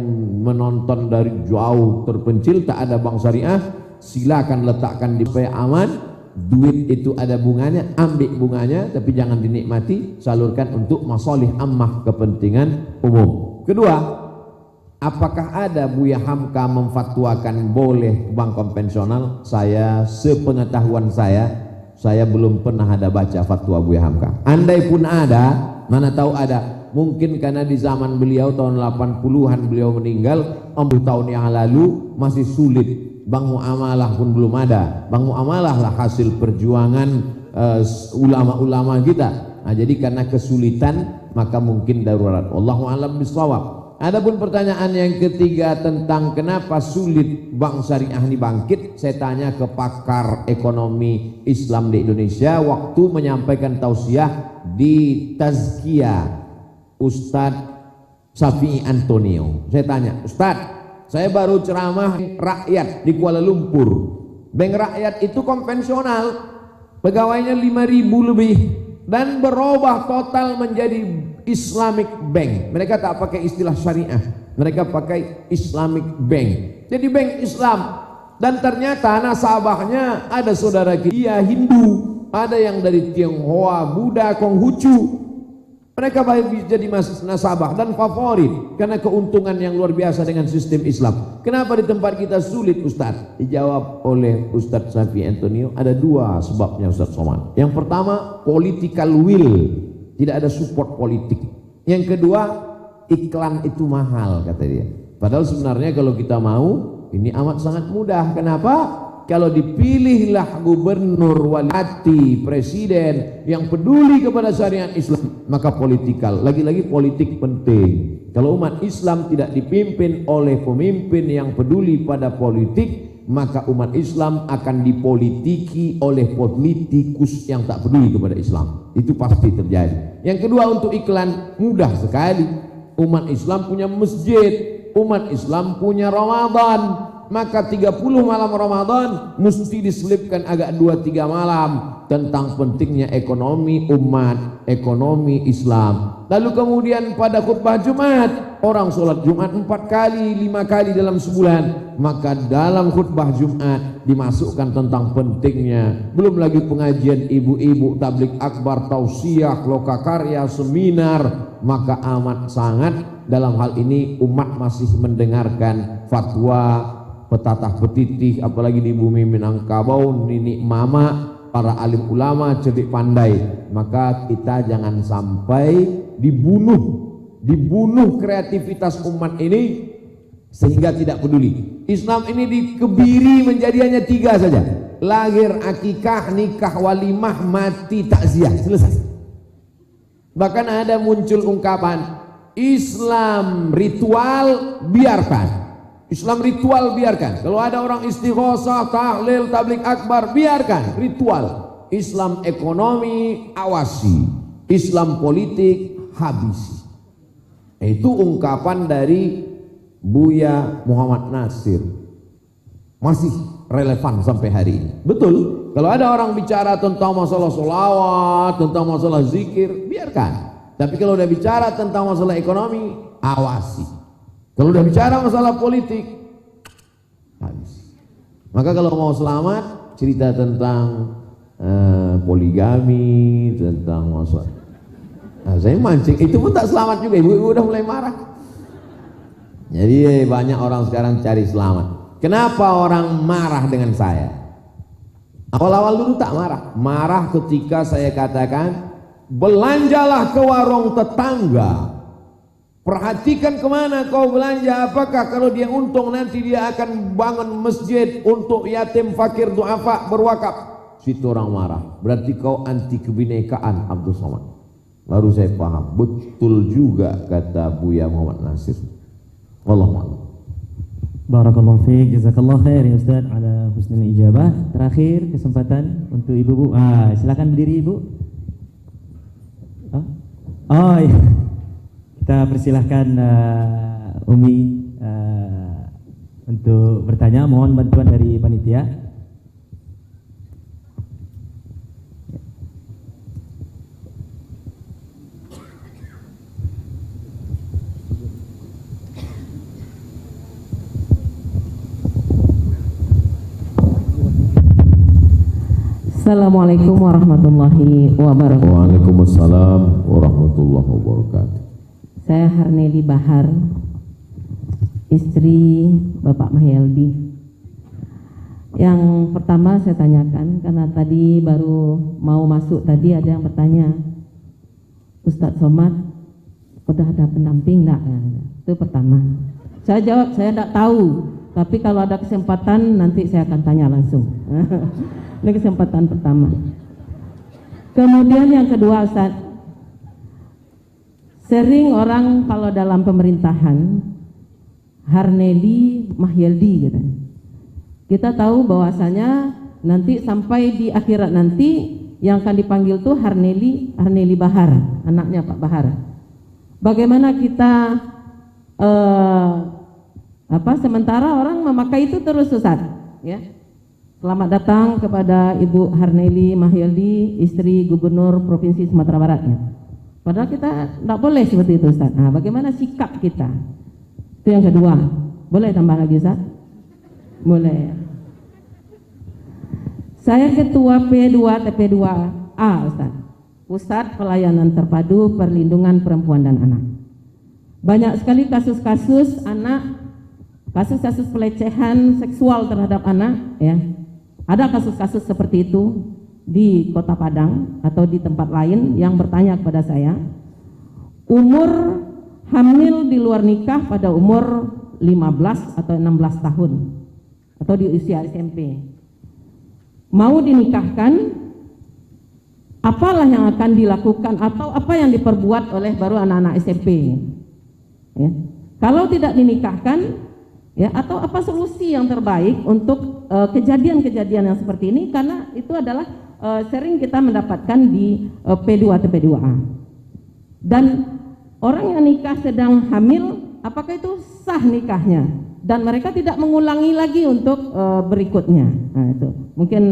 menonton dari jauh terpencil, tak ada bank syariah, silakan letakkan di supaya aman. Duit itu ada bunganya, ambil bunganya, tapi jangan dinikmati, salurkan untuk masalih ammah, kepentingan umum. Kedua, apakah ada Buya Hamka memfatwakan boleh bank konvensional? Sepengetahuan saya belum pernah ada baca fatwa Buya Hamka. Andai pun ada, mana tahu ada, mungkin karena di zaman beliau tahun 80-an beliau meninggal, 40 tahun yang lalu masih sulit. Bank muamalah pun belum ada. Bank muamalah lah hasil perjuangan ulama-ulama kita. Nah, jadi karena kesulitan maka mungkin darurat. Wallahu a'lam bishawab. Adapun pertanyaan yang ketiga tentang kenapa sulit bank syariah ini bangkit, saya tanya ke pakar ekonomi Islam di Indonesia waktu menyampaikan tausiah di Tazkiyah Ustadz Safi Antonio. Saya tanya, Ustadz, saya baru ceramah rakyat di Kuala Lumpur. Bank rakyat itu konvensional, pegawainya 5.000 lebih, dan berubah total menjadi Islamic Bank. Mereka tak pakai istilah syariah, mereka pakai Islamic Bank. Jadi bank Islam. Dan ternyata nasabahnya ada saudara kita Hindu, ada yang dari Tionghoa, Buddha, Konghucu. Mereka baik jadi nasabah dan favorit karena keuntungan yang luar biasa dengan sistem Islam. Kenapa di tempat kita sulit, Ustaz? Dijawab oleh Ustaz Safi Antonio, ada dua sebabnya, Ustaz Somad. Yang pertama, political will, tidak ada support politik. Yang kedua, iklan itu mahal, kata dia. Padahal sebenarnya kalau kita mau, ini amat sangat mudah. Kenapa? Kalau dipilihlah gubernur, wali, presiden yang peduli kepada syariat Islam, maka politikal, lagi-lagi politik penting. Kalau umat Islam tidak dipimpin oleh pemimpin yang peduli pada politik, maka umat Islam akan dipolitiki oleh politikus yang tak peduli kepada Islam. Itu pasti terjadi. Yang kedua, untuk iklan mudah sekali. Umat Islam punya masjid, umat Islam punya Ramadan. Maka 30 malam Ramadan mesti diselipkan agak 2-3 malam tentang pentingnya ekonomi umat, ekonomi Islam. Lalu kemudian pada khutbah Jumat, orang sholat Jumat 4 kali, 5 kali dalam sebulan. Maka dalam khutbah Jumat dimasukkan tentang pentingnya. Belum lagi pengajian ibu-ibu, tablik akbar, tausiah, lokakarya, seminar. Maka amat sangat dalam hal ini umat masih mendengarkan fatwa, petatah petitih, apalagi di bumi Minangkabau, Nini Mama, para alim ulama cerdik pandai. Maka kita jangan sampai dibunuh kreativitas umat ini sehingga tidak peduli. Islam ini dikebiri menjadi hanya 3 saja: lahir, akikah, nikah, walimah, mati, takziah, selesai. Bahkan ada muncul ungkapan Islam ritual biarkan. Islam ritual biarkan. Kalau ada orang istighosah, tahlil, tablik akbar, biarkan, ritual. Islam ekonomi awasi, Islam politik habisi. Itu ungkapan dari Buya Muhammad Nasir. Masih relevan sampai hari ini. Betul, kalau ada orang bicara tentang masalah sholawat, tentang masalah zikir, biarkan. Tapi kalau udah bicara tentang masalah ekonomi, awasi. Kalau udah bicara masalah politik, habis. Maka kalau mau selamat, cerita tentang poligami, tentang masalah. Nah, saya mancing, itu pun tak selamat juga. Ibu-ibu udah mulai marah. Jadi banyak orang sekarang cari selamat. Kenapa orang marah dengan saya? Awal-awal dulu tak marah. Marah ketika saya katakan, belanjalah ke warung tetangga. Perhatikan kemana kau belanja, apakah kalau dia untung nanti dia akan bangun masjid untuk yatim, fakir, duafa, berwakaf. Situ orang marah, berarti kau anti kebinekaan, Abdul Somad. Baru saya paham, betul juga kata Buya Muhammad Nasir. Wallahualam. Barakallahu fiik, jazakallahu khair ya Ustaz ala husnul ijabah. Terakhir kesempatan untuk ibu-ibu. Silakan berdiri Ibu. Oh iya. Kita persilahkan Umi untuk bertanya. Mohon bantuan dari panitia. Assalamualaikum warahmatullahi wabarakatuh. Waalaikumsalam warahmatullahi wabarakatuh. Saya Harneli Bahar, istri Bapak Mahyaldi. Yang pertama saya tanyakan, karena tadi baru mau masuk tadi ada yang bertanya, Ustadz Somad, udah ada pendamping enggak? Itu pertama. Saya jawab, saya enggak tahu, tapi kalau ada kesempatan nanti saya akan tanya langsung. Ini kesempatan pertama. Kemudian yang kedua, Ustaz, sering orang kalau dalam pemerintahan Harneli Mahyaldi gitu. Kita tahu bahwasanya nanti sampai di akhirat nanti yang akan dipanggil tuh Harneli Bahar, anaknya Pak Bahar. Bagaimana kita sementara orang memakai itu terus, Ustaz, ya. Selamat datang kepada Ibu Harneli Mahyaldi, istri Gubernur Provinsi Sumatera Barat. Ya. Padahal kita tidak boleh seperti itu, Ustaz. Nah, bagaimana sikap kita? Itu yang kedua. Boleh tambah lagi, Ustaz? Boleh. Saya Ketua P2 TP2A, Ustaz. Pusat Pelayanan Terpadu Perlindungan Perempuan dan Anak. Banyak sekali kasus-kasus anak, kasus-kasus pelecehan seksual terhadap anak, ya. Ada kasus-kasus seperti itu di Kota Padang atau di tempat lain yang bertanya kepada saya, umur hamil di luar nikah pada umur 15 atau 16 tahun atau di usia SMP. Mau dinikahkan, apalah yang akan dilakukan atau apa yang diperbuat oleh baru anak-anak SMP? Ya. Kalau tidak dinikahkan, ya, atau apa solusi yang terbaik untuk kejadian-kejadian yang seperti ini, karena itu adalah sering kita mendapatkan di P2 TP2A. Dan orang yang nikah sedang hamil, apakah itu sah nikahnya? Dan mereka tidak mengulangi lagi untuk berikutnya. Nah, itu mungkin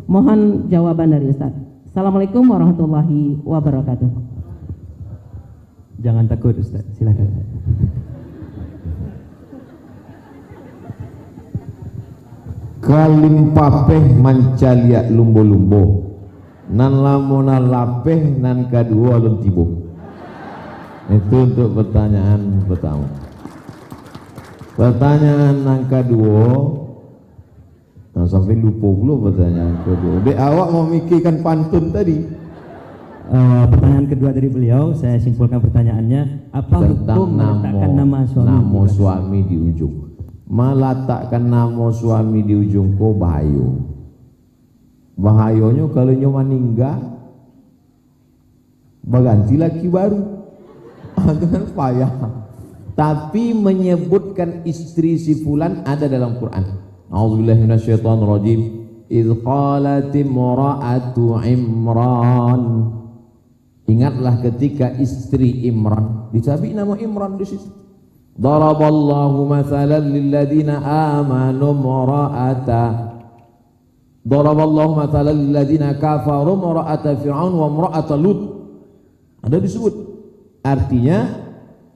mohon jawaban dari Ustaz. Assalamualaikum warahmatullahi wabarakatuh. Jangan takut, Ustaz, silakan. Kalim papeh mancaliak lumbo-lumbo, nan lamona lapeh nan kadua lun tibo. Itu untuk pertanyaan pertama. Pertanyaan yang kedua, nah sampai lupa pula pertanyaan kedua. Dek, awak mau mikirkan pantun tadi. Pertanyaan kedua dari beliau, saya simpulkan pertanyaannya, apa tentang hukum meletakkan nama suami di ujung? Meletakkan nama suami di ujung ko bahayo. Bahayonya kalau nyoba meninggal, berganti laki baru. Kan payah. Tapi menyebutkan istri si fulan ada dalam Quran. A'udzubillahi minasyaitonirrajim. Idz qalat imra'atu Imran. Ingatlah ketika istri Imran, dicabi nama Imran di situ. Daraballahu mathalan lilladzina amanu imra'ata. Daraballahu mathalan lilladzina kafaru imra'ata Fir'aun wa imra'ata Lut. Ada disebut. Artinya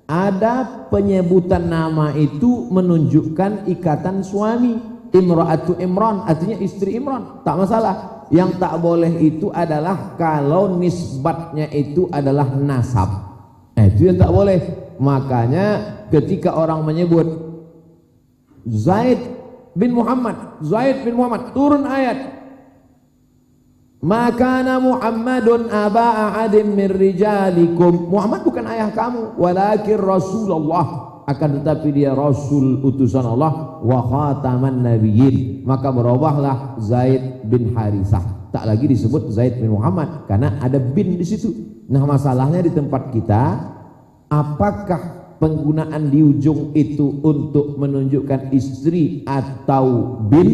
ada penyebutan nama itu menunjukkan ikatan suami. Imra'atu Imran artinya istri Imran, tak masalah. Yang tak boleh itu adalah kalau nisbatnya itu adalah nasab. Itu yang tak boleh. Makanya ketika orang menyebut Zaid bin Muhammad, turun ayat, Makana Muhammadun aba ahadin min rijalikum. Muhammad bukan ayah kamu, walakin Rasulullah, akan tetapi dia Rasul utusan Allah, wa khataman nabiyyin. Maka berubahlah Zaid bin Harisah, tak lagi disebut Zaid bin Muhammad karena ada bin di situ. Nah, masalahnya di tempat kita, apakah penggunaan di ujung itu untuk menunjukkan istri atau bin?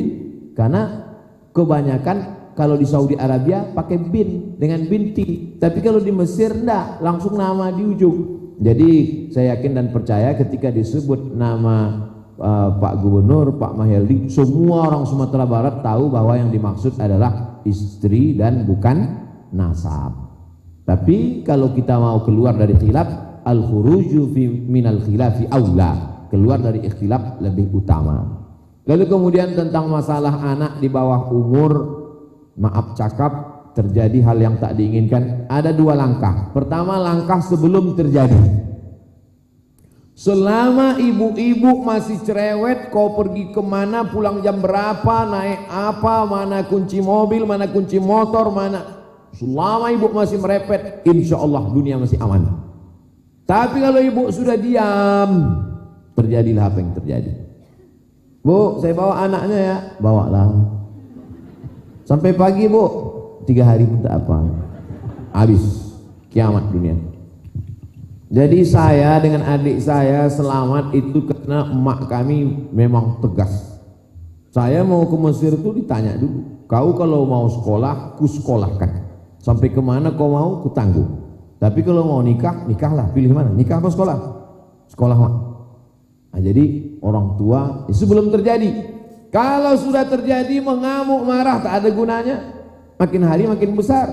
Karena kebanyakan kalau di Saudi Arabia pakai bin dengan binti, tapi kalau di Mesir enggak, langsung nama di ujung. Jadi saya yakin dan percaya ketika disebut nama Pak Gubernur, Pak Mahyaldi, semua orang Sumatera Barat tahu bahwa yang dimaksud adalah istri dan bukan nasab. Tapi kalau kita mau keluar dari khilaf, al-khuruju minal khilafi aula, keluar dari ikhtilaf lebih utama. Lalu kemudian tentang masalah anak di bawah umur maaf cakap, terjadi hal yang tak diinginkan, ada dua langkah. Pertama, langkah sebelum terjadi. Selama ibu-ibu masih cerewet, kau pergi kemana, pulang jam berapa, naik apa, mana kunci mobil, mana kunci motor, mana, selama ibu masih merepet, insya Allah dunia masih aman. Tapi kalau ibu sudah diam, terjadilah apa yang terjadi. Bu, saya bawa anaknya ya, bawalah. Sampai pagi bu, 3 hari pun tak apa, habis kiamat dunia. Jadi saya dengan adik saya selamat itu karena emak kami memang tegas. Saya mau ke Mesir itu ditanya dulu, kau kalau mau sekolah, ku sekolahkan. Sampai kemana kau mau, ku tanggung. Tapi kalau mau nikah, nikahlah, pilih mana, nikah apa sekolah? Sekolah mak. Nah, jadi orang tua itu belum terjadi. Kalau sudah terjadi mengamuk marah tak ada gunanya. Makin hari makin besar.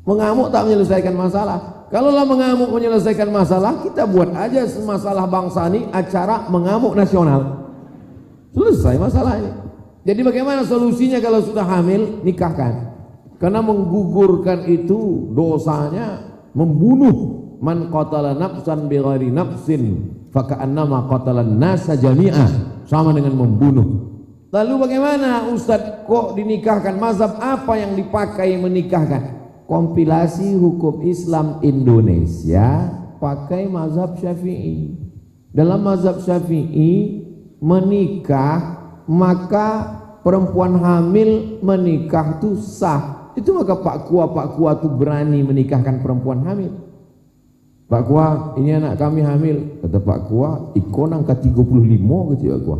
Mengamuk tak menyelesaikan masalah. Kalaulah mengamuk menyelesaikan masalah, kita buat aja masalah bangsa ini acara mengamuk nasional. Selesai masalah ini. Jadi bagaimana solusinya kalau sudah hamil? Nikahkan. Karena menggugurkan itu dosanya membunuh. Man qatala nafsan bighairi nafsin faka'annama qatalan nasa jami'ah. Sama dengan membunuh. Lalu bagaimana Ustadz kok dinikahkan? Mazhab apa yang dipakai menikahkan? Kompilasi hukum Islam Indonesia pakai mazhab Syafi'i. Dalam mazhab Syafi'i menikah, maka perempuan hamil menikah itu sah. Itu maka Pak Kua itu berani menikahkan perempuan hamil. Pak Kua, ini anak kami hamil. Kata Pak Kua, ikon angka 35 gitu ya Kua.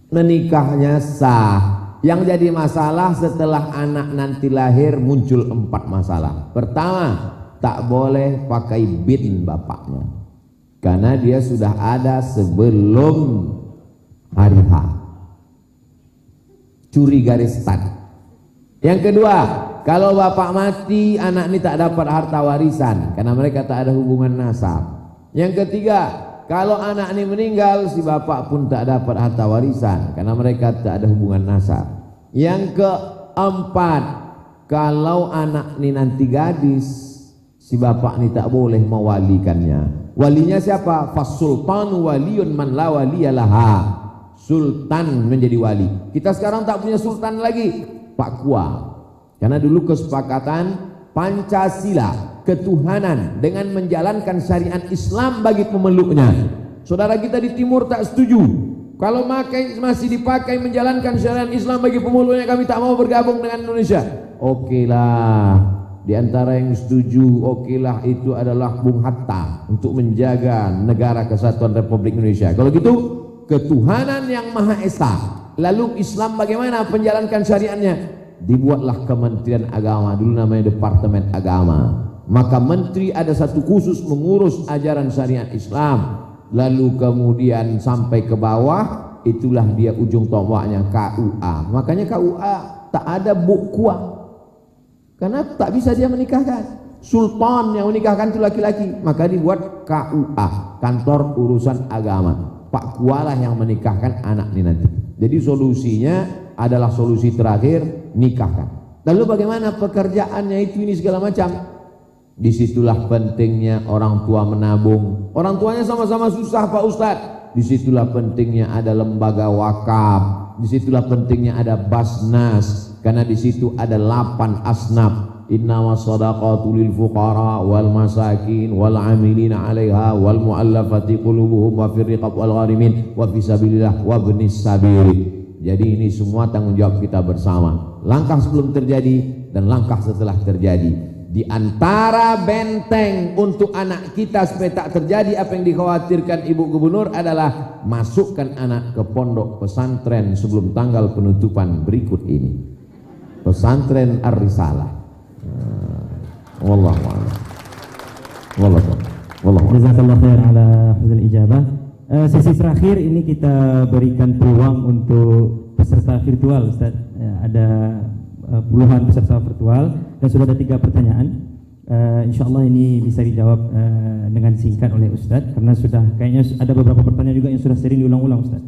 Menikahnya sah. Yang jadi masalah setelah anak nanti lahir muncul 4 masalah. Pertama, tak boleh pakai bin bapaknya. Karena dia sudah ada sebelum hari H. Curi garis stan. Yang kedua, kalau bapak mati, anak ini tak dapat harta warisan. Karena mereka tak ada hubungan nasab. Yang ketiga, kalau anak ini meninggal, si bapak pun tak dapat harta warisan karena mereka tak ada hubungan nasab. Yang keempat, kalau anak ini nanti gadis, si bapak ini tak boleh mewalikannya. Walinya siapa? Fasultanu waliyun man la waliyalaha. Sultan menjadi wali. Kita sekarang tak punya sultan lagi, Pak Kua. Karena dulu kesepakatan Pancasila, ketuhanan dengan menjalankan syariat Islam bagi pemeluknya. Saudara kita di timur tak setuju. Kalau masih dipakai menjalankan syariat Islam bagi pemeluknya, kami tak mau bergabung dengan Indonesia. Okelah, di antara yang setuju, okelah itu adalah Bung Hatta untuk menjaga negara kesatuan Republik Indonesia. Kalau gitu, ketuhanan yang Maha Esa. Lalu Islam bagaimana menjalankan syariatnya? Dibuatlah Kementerian Agama, dulu namanya Departemen Agama. Maka menteri ada satu khusus mengurus ajaran syariat Islam. Lalu kemudian sampai ke bawah, itulah dia ujung tombaknya KUA. Makanya KUA tak ada buku, karena tak bisa dia menikahkan. Sultan yang menikahkan itu laki-laki, maka dibuat KUA, Kantor Urusan Agama. Pak Kua lah yang menikahkan anak ini nanti. Jadi solusinya adalah solusi terakhir, nikahkan. Lalu bagaimana pekerjaannya itu ini segala macam? Disitulah pentingnya orang tua menabung. Orang tuanya sama-sama susah Pak Ustadz. Disitulah pentingnya ada lembaga wakaf. Disitulah pentingnya ada Basnas. Karena disitu ada 8 asnaf. Innama shadaqatu lil fuqara wal masakin wal amilina 'alaiha wal mu'allafati qulubuhum wa fir riqab wal gharimin wa fi sabilillah wa ibnis sabil. Jadi ini semua tanggung jawab kita bersama. Langkah sebelum terjadi dan langkah setelah terjadi. Di antara benteng untuk anak kita supaya tak terjadi apa yang dikhawatirkan Ibu Gubernur adalah masukkan anak ke pondok pesantren sebelum tanggal penutupan berikut ini. Pesantren Ar-Risalah. Wallahu a'lam. Wallahu Jazakallahu khair ala hadzal ijabah. Sesi terakhir ini kita berikan peluang untuk peserta virtual, Ustaz. Ada puluhan peserta virtual dan sudah ada 3 pertanyaan. Insyaallah ini bisa dijawab dengan singkat oleh Ustaz karena sudah kayaknya ada beberapa pertanyaan juga yang sudah sering diulang-ulang, Ustaz.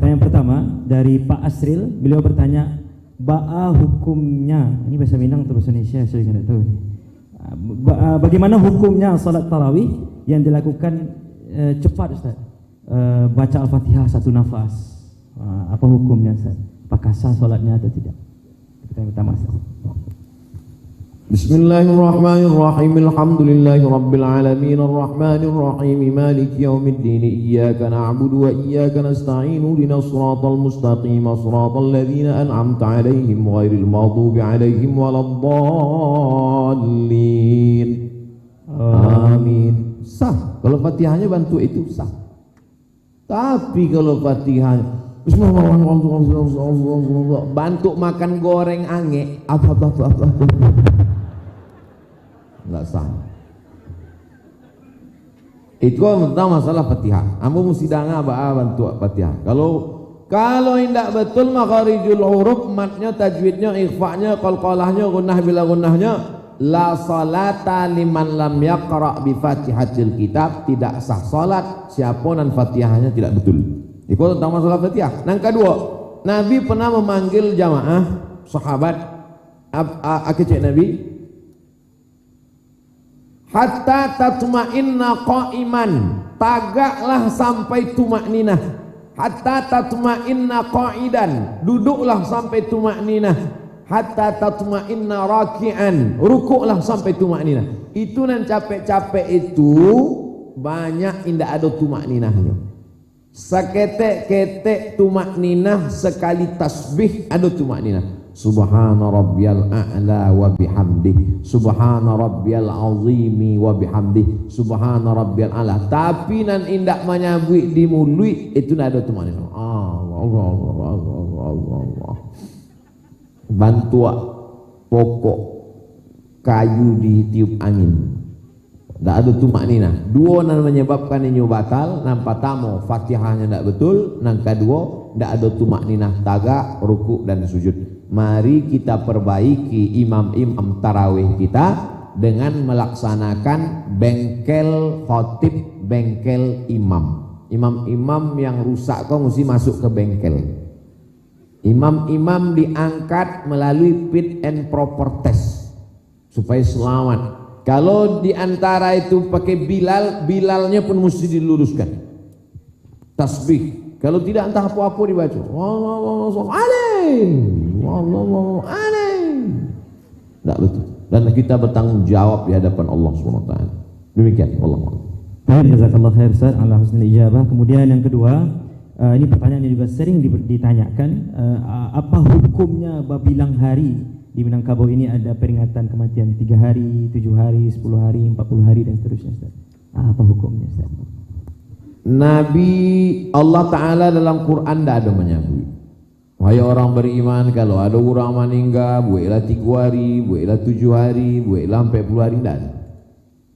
Pertanyaan pertama dari Pak Asril, beliau bertanya, ba'a hukumnya, ini bahasa Minang atau bahasa Indonesia, saya tidak tahu. Bagaimana hukumnya salat tarawih yang dilakukan cepat Ustaz? Baca Al-Fatihah satu nafas. Apa hukumnya Ustaz? Apakah sah salatnya atau tidak? Pertanyaan pertama Ustaz. Bismillahirrahmanirrahim. Alhamdulillahi rabbil alamin arrahmanir rahim maliki yaumiddin iyyaka na'budu wa iyyaka nasta'in ihdinas siratal mustaqim siratal ladzina an'amta 'alaihim ghairil maghdubi 'alaihim waladdallin. Amin. Sah. Kalau Fatihahnya bantu itu sah. Tapi kalau Fatihahnya Bismillahirrahmanirrahim bantu makan goreng ange apa nggak sah. Itu tentang masalah Fatihah. Ambo mesti danga bantu Fatihah. Kalau indak betul makharijul huruf, matnya, tajwidnya, ikhfa'nya, qalqalahnya, gunnah bila gunnahnya, la salata liman lam yaqra' bi Fatihatil kitab, tidak sah salat siapa nan Fatihahnya tidak betul. Itu tentang masalah Fatihah. Yang kedua, Nabi pernah memanggil jamaah sahabat akecek Nabi, hatta tatma'inna qa'iman, tagaklah sampai tumakninah. Hatta tatma'inna qa'idan, duduklah sampai tumakninah. Hatta tatma'inna raki'an, rukuklah sampai tumakninah. Itu nan capek-capek itu banyak indah ada tumakninahnya. Seketek-ketek tumakninah, sekali tasbih ada tumakninah. Subhana rabbiyal a'la wa bihamdih, subhana rabbiyal azimi wa bihamdih, subhana rabbiyal a'la. Tapi nan indak menyabui di mulut itu ada tumakninah. Allah. Bantua pokok kayu ditiup angin. Tak ada tumakninah. Dua nan menyebabkan ini batal. Nan pertama Fatihahnya tidak betul. Nan kedua tidak ada tumakninah, tagak, rukuk dan sujud. Mari kita perbaiki imam-imam tarawih kita dengan melaksanakan bengkel khotib, bengkel imam. Imam-imam yang rusak kau mesti masuk ke bengkel. Imam-imam diangkat melalui fit and proper test supaya selamat. Kalau diantara itu pakai Bilalnya pun mesti diluruskan. Tasbih. Kalau tidak entah apa-apa dibaca. Tidak betul. Dan kita bertanggung jawab di hadapan Allah SWT. Demikian. Allah. Baik, jazakallah khair Ustaz ala husnul ijabah. Kemudian yang kedua, ini pertanyaan yang juga sering ditanyakan, apa hukumnya babilang hari? Di Minangkabau ini ada peringatan kematian 3 hari, 7 hari, 10 hari, 40 hari dan seterusnya Ustaz. Apa hukumnya Ustaz? Nabi Allah Ta'ala dalam Quran tidak ada menyebut. Wahai orang beriman, kalau ada orang meninggal, buatlah 3 hari, buatlah 7 hari, buatlah 40 hari, tidak ada.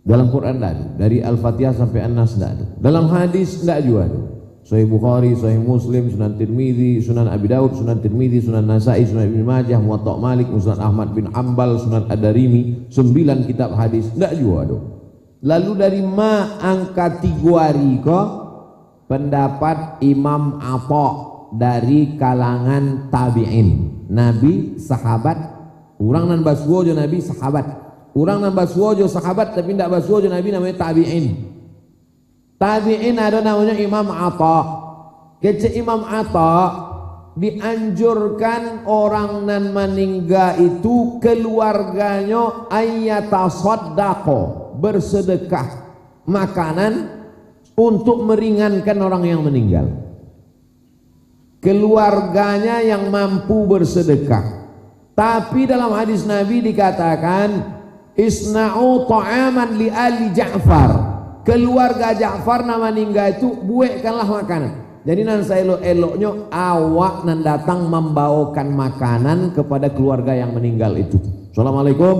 Dalam Quran tidak ada. Dari Al-Fatihah sampai An-Nas tidak ada. Dalam hadis tidak juga ada. Sahih Bukhari, Sahih Muslim, Sunan Tirmidzi, Sunan Abi Daud, Sunan Tirmidzi, Sunan Nasa'i, Sunan Ibnu Majah, Muwatta' Malik, Musnad Ahmad bin Hanbal, Sunan Ad-Darimi, 9 kitab hadis tidak juga ada. Lalu dari angka 3 hari kok pendapat Imam Atha dari kalangan tabi'in. Nabi sahabat, orang nan basuo Nabi sahabat. Orang nan basuo sahabat tapi tidak basuo Nabi namanya tabi'in. Tabi'in ada namanya Imam Atha. Kece Imam Atha dianjurkan orang nan meninggal itu keluarganya ayyatasaddaqo, bersedekah makanan untuk meringankan orang yang meninggal. Keluarganya yang mampu bersedekah. Tapi dalam hadis Nabi dikatakan isna'u ta'aman li ali Ja'far. Keluarga Ja'far nama meninggal itu buatkanlah makanan. Jadi nan saya eloknya awak nan datang membawakan makanan kepada keluarga yang meninggal itu. Assalamualaikum,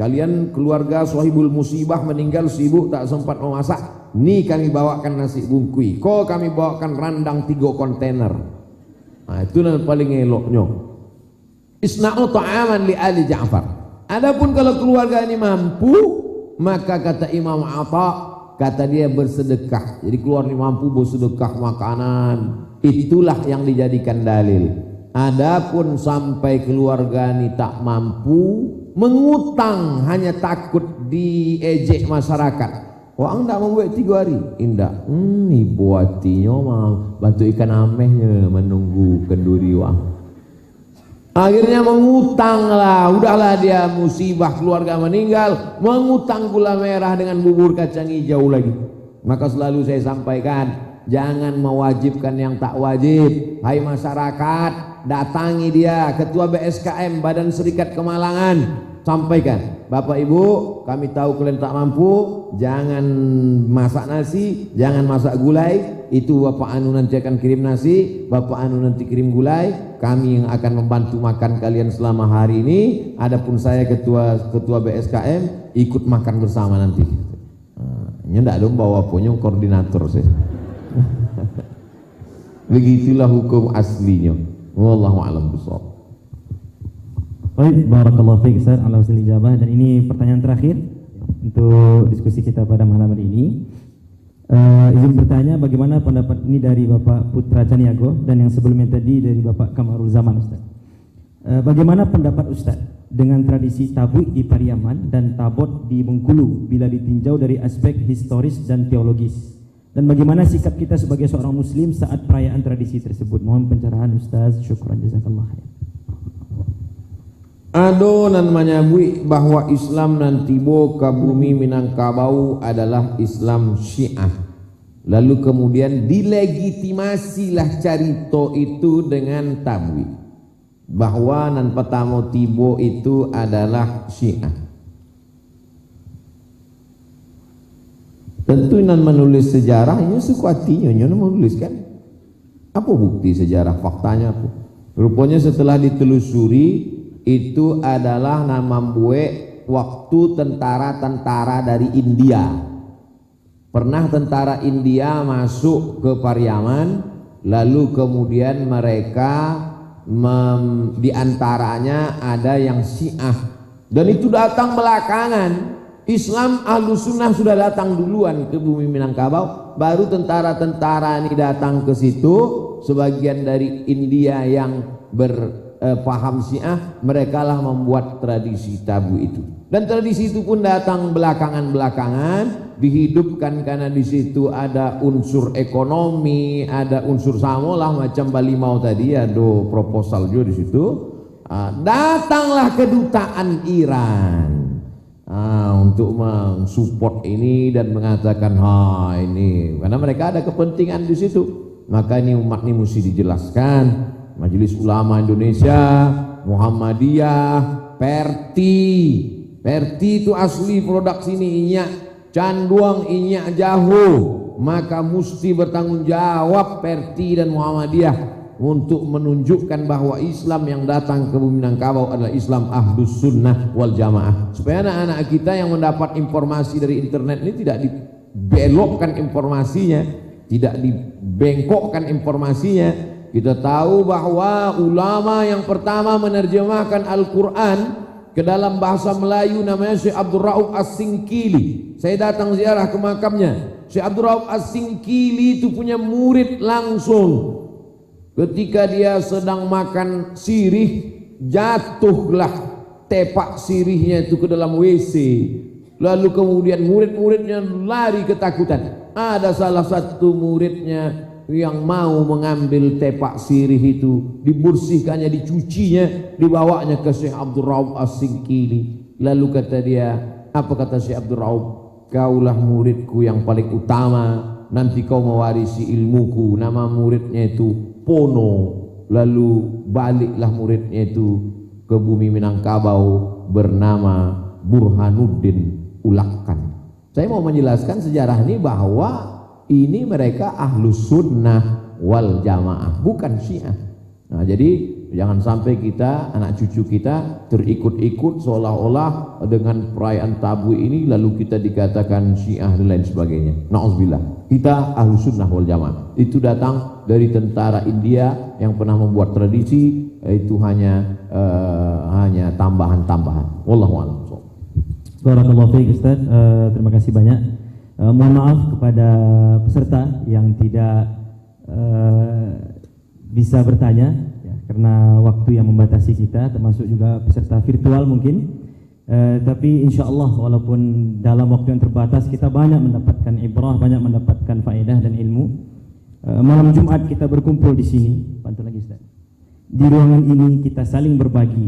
kalian keluarga sahibul musibah meninggal sibuk tak sempat memasak. Nih kami bawakan nasi bungkui. Kok kami bawakan rendang 3 kontainer. Nah itu nan paling eloknya. Isna'u ta'aman li ali Ja'far. Adapun kalau keluarga ini mampu, maka kata Imam Atha, kata dia bersedekah. Jadi keluarga mampu bersedekah makanan itulah yang dijadikan dalil. Adapun sampai keluarga ini tak mampu, mengutang hanya takut diejek masyarakat. Wah, anda membuat 3 hari, indah. Ibu hatinya mau bantu ikan amehnya menunggu kenduri wang. Akhirnya mengutang lah, udahlah dia musibah keluarga meninggal, mengutang gula merah dengan bubur kacang hijau lagi. Maka selalu saya sampaikan, jangan mewajibkan yang tak wajib. Hai masyarakat, datangi dia, Ketua BSKM Badan Serikat Kemalangan, sampaikan, Bapak Ibu, kami tahu kalian tak mampu, jangan masak nasi, jangan masak gulai, itu Bapak Anu nanti akan kirim nasi, Bapak Anu nanti kirim gulai, kami yang akan membantu makan kalian selama hari ini. Adapun saya ketua BSKM ikut makan bersama nanti. Nyendak dong bawa punya koordinator saya. Begitulah hukum aslinya. Wallahu a'lam bishawab. Baik, barakallahu fiik Ustaz ala husnil ijabah. Dan ini pertanyaan terakhir untuk diskusi kita pada malam hari ini. Izin bertanya, bagaimana pendapat ini dari Bapak Putra Caniago dan yang sebelumnya tadi dari Bapak Kamarul Zaman Ustaz. Bagaimana pendapat Ustaz dengan tradisi tablik di Pariaman dan tabot di Bengkulu bila ditinjau dari aspek historis dan teologis? Dan bagaimana sikap kita sebagai seorang muslim saat perayaan tradisi tersebut? Mohon pencerahan Ustaz. Syukran jazakallah khair. Adonan menyebut bahwa Islam nan tiba ke bumi Minangkabau adalah Islam Syiah. Lalu kemudian dilegitimasilah carito itu dengan tabwi bahwa nan pertama tiba itu adalah Syiah. Tentu nan menulis sejarah ini sekuatinya nyono menuliskan. Apa bukti sejarah, faktanya apa? Rupanya setelah ditelusuri itu adalah nama buek waktu tentara-tentara dari India. Pernah tentara India masuk ke Pariaman, lalu kemudian mereka diantaranya ada yang Syiah, dan itu datang belakangan. Islam Ahlus Sunnah sudah datang duluan ke bumi Minangkabau, baru tentara-tentara ini datang ke situ. Sebagian dari India yang paham Syiah, mereka lah membuat tradisi tabu itu, dan tradisi itu pun datang belakangan dihidupkan karena di situ ada unsur ekonomi, ada unsur samolah macam Balimau tadi, ada proposal juga di situ. Datanglah kedutaan Iran untuk mensupport ini dan mengatakan ini karena mereka ada kepentingan di situ. Maka ini umat ini mesti dijelaskan. Majelis Ulama Indonesia, Muhammadiyah, Perti itu asli produk sini, inyak canduang, inyak jahu. Maka mesti bertanggung jawab Perti dan Muhammadiyah untuk menunjukkan bahwa Islam yang datang ke bumi Minangkabau adalah Islam Ahlus Sunnah wal Jamaah. Supaya anak-anak kita yang mendapat informasi dari internet ini tidak dibelokkan informasinya, tidak dibengkokkan informasinya. Kita tahu bahwa ulama yang pertama menerjemahkan Al-Quran ke dalam bahasa Melayu namanya Syekh Abdul Rauf As-Singkili. Saya datang ziarah ke makamnya. Syekh Abdul Rauf As-Singkili itu punya murid langsung. Ketika dia sedang makan sirih, jatuhlah tepak sirihnya itu ke dalam WC. Lalu kemudian murid-muridnya lari ketakutan. Ada salah satu muridnya yang mau mengambil tepak sirih itu, dibersihkannya, dicucinya, dibawanya ke Syekh Abdul Rauf As-Singkili. Lalu kata dia, apa kata Syekh Abdul Rauf? Kaulah muridku yang paling utama, nanti kau mewarisi ilmuku. Nama muridnya itu Pono. Lalu baliklah muridnya itu ke bumi Minangkabau bernama Burhanuddin Ulakan. Saya mau menjelaskan sejarah ini bahwa ini mereka Ahlus Sunnah wal Jamaah, bukan Syiah. Nah, jadi jangan sampai kita, anak cucu kita terikut-ikut seolah-olah dengan perayaan tabu ini lalu kita dikatakan Syiah dan lain sebagainya. Na'udzubillah. Kita Ahlus Sunnah wal Jamaah. Itu datang dari tentara India yang pernah membuat tradisi, itu hanya tambahan-tambahan. Wallahu a'lam. Barakallahu fiik Ustaz. Terima kasih banyak. Mohon maaf kepada peserta yang tidak bisa bertanya ya, karena waktu yang membatasi kita, termasuk juga peserta virtual mungkin. Tapi insya Allah walaupun dalam waktu yang terbatas kita banyak mendapatkan ibrah, banyak mendapatkan faedah dan ilmu. Malam Jumat kita berkumpul di sini. Bantu lagi Ustaz. Di ruangan ini kita saling berbagi.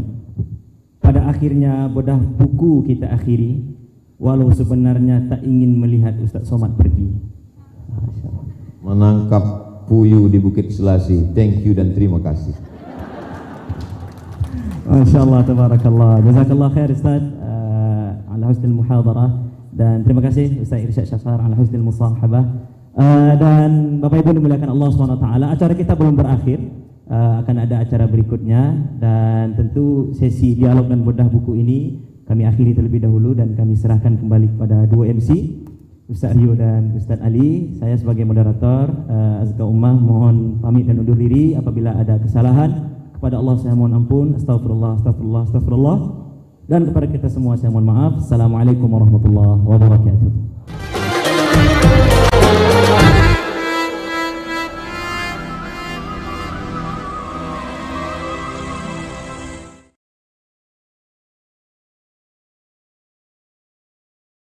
Pada akhirnya bedah buku kita akhiri, walau sebenarnya tak ingin melihat Ustaz Somad pergi. Menangkap puyuh di Bukit Selasi. Thank you dan terima kasih. Masyaallah, tabarakallah. Jazakallah khair Ustaz ala husnil muhadarah, dan terima kasih Ustaz Irsyad Syahsar ala husnil musahabah. Dan Bapak Ibu dimuliakan Allah SWT, acara kita belum berakhir, akan ada acara berikutnya, dan tentu sesi dialog dan bedah buku ini kami akhiri terlebih dahulu dan kami serahkan kembali kepada dua MC, Ustaz Rio dan Ustaz Ali. Saya sebagai moderator Azka Ummah mohon pamit dan undur diri. Apabila ada kesalahan, kepada Allah saya mohon ampun, astagfirullah, astagfirullah, astagfirullah. Dan kepada kita semua saya mohon maaf. Assalamualaikum warahmatullahi wabarakatuh.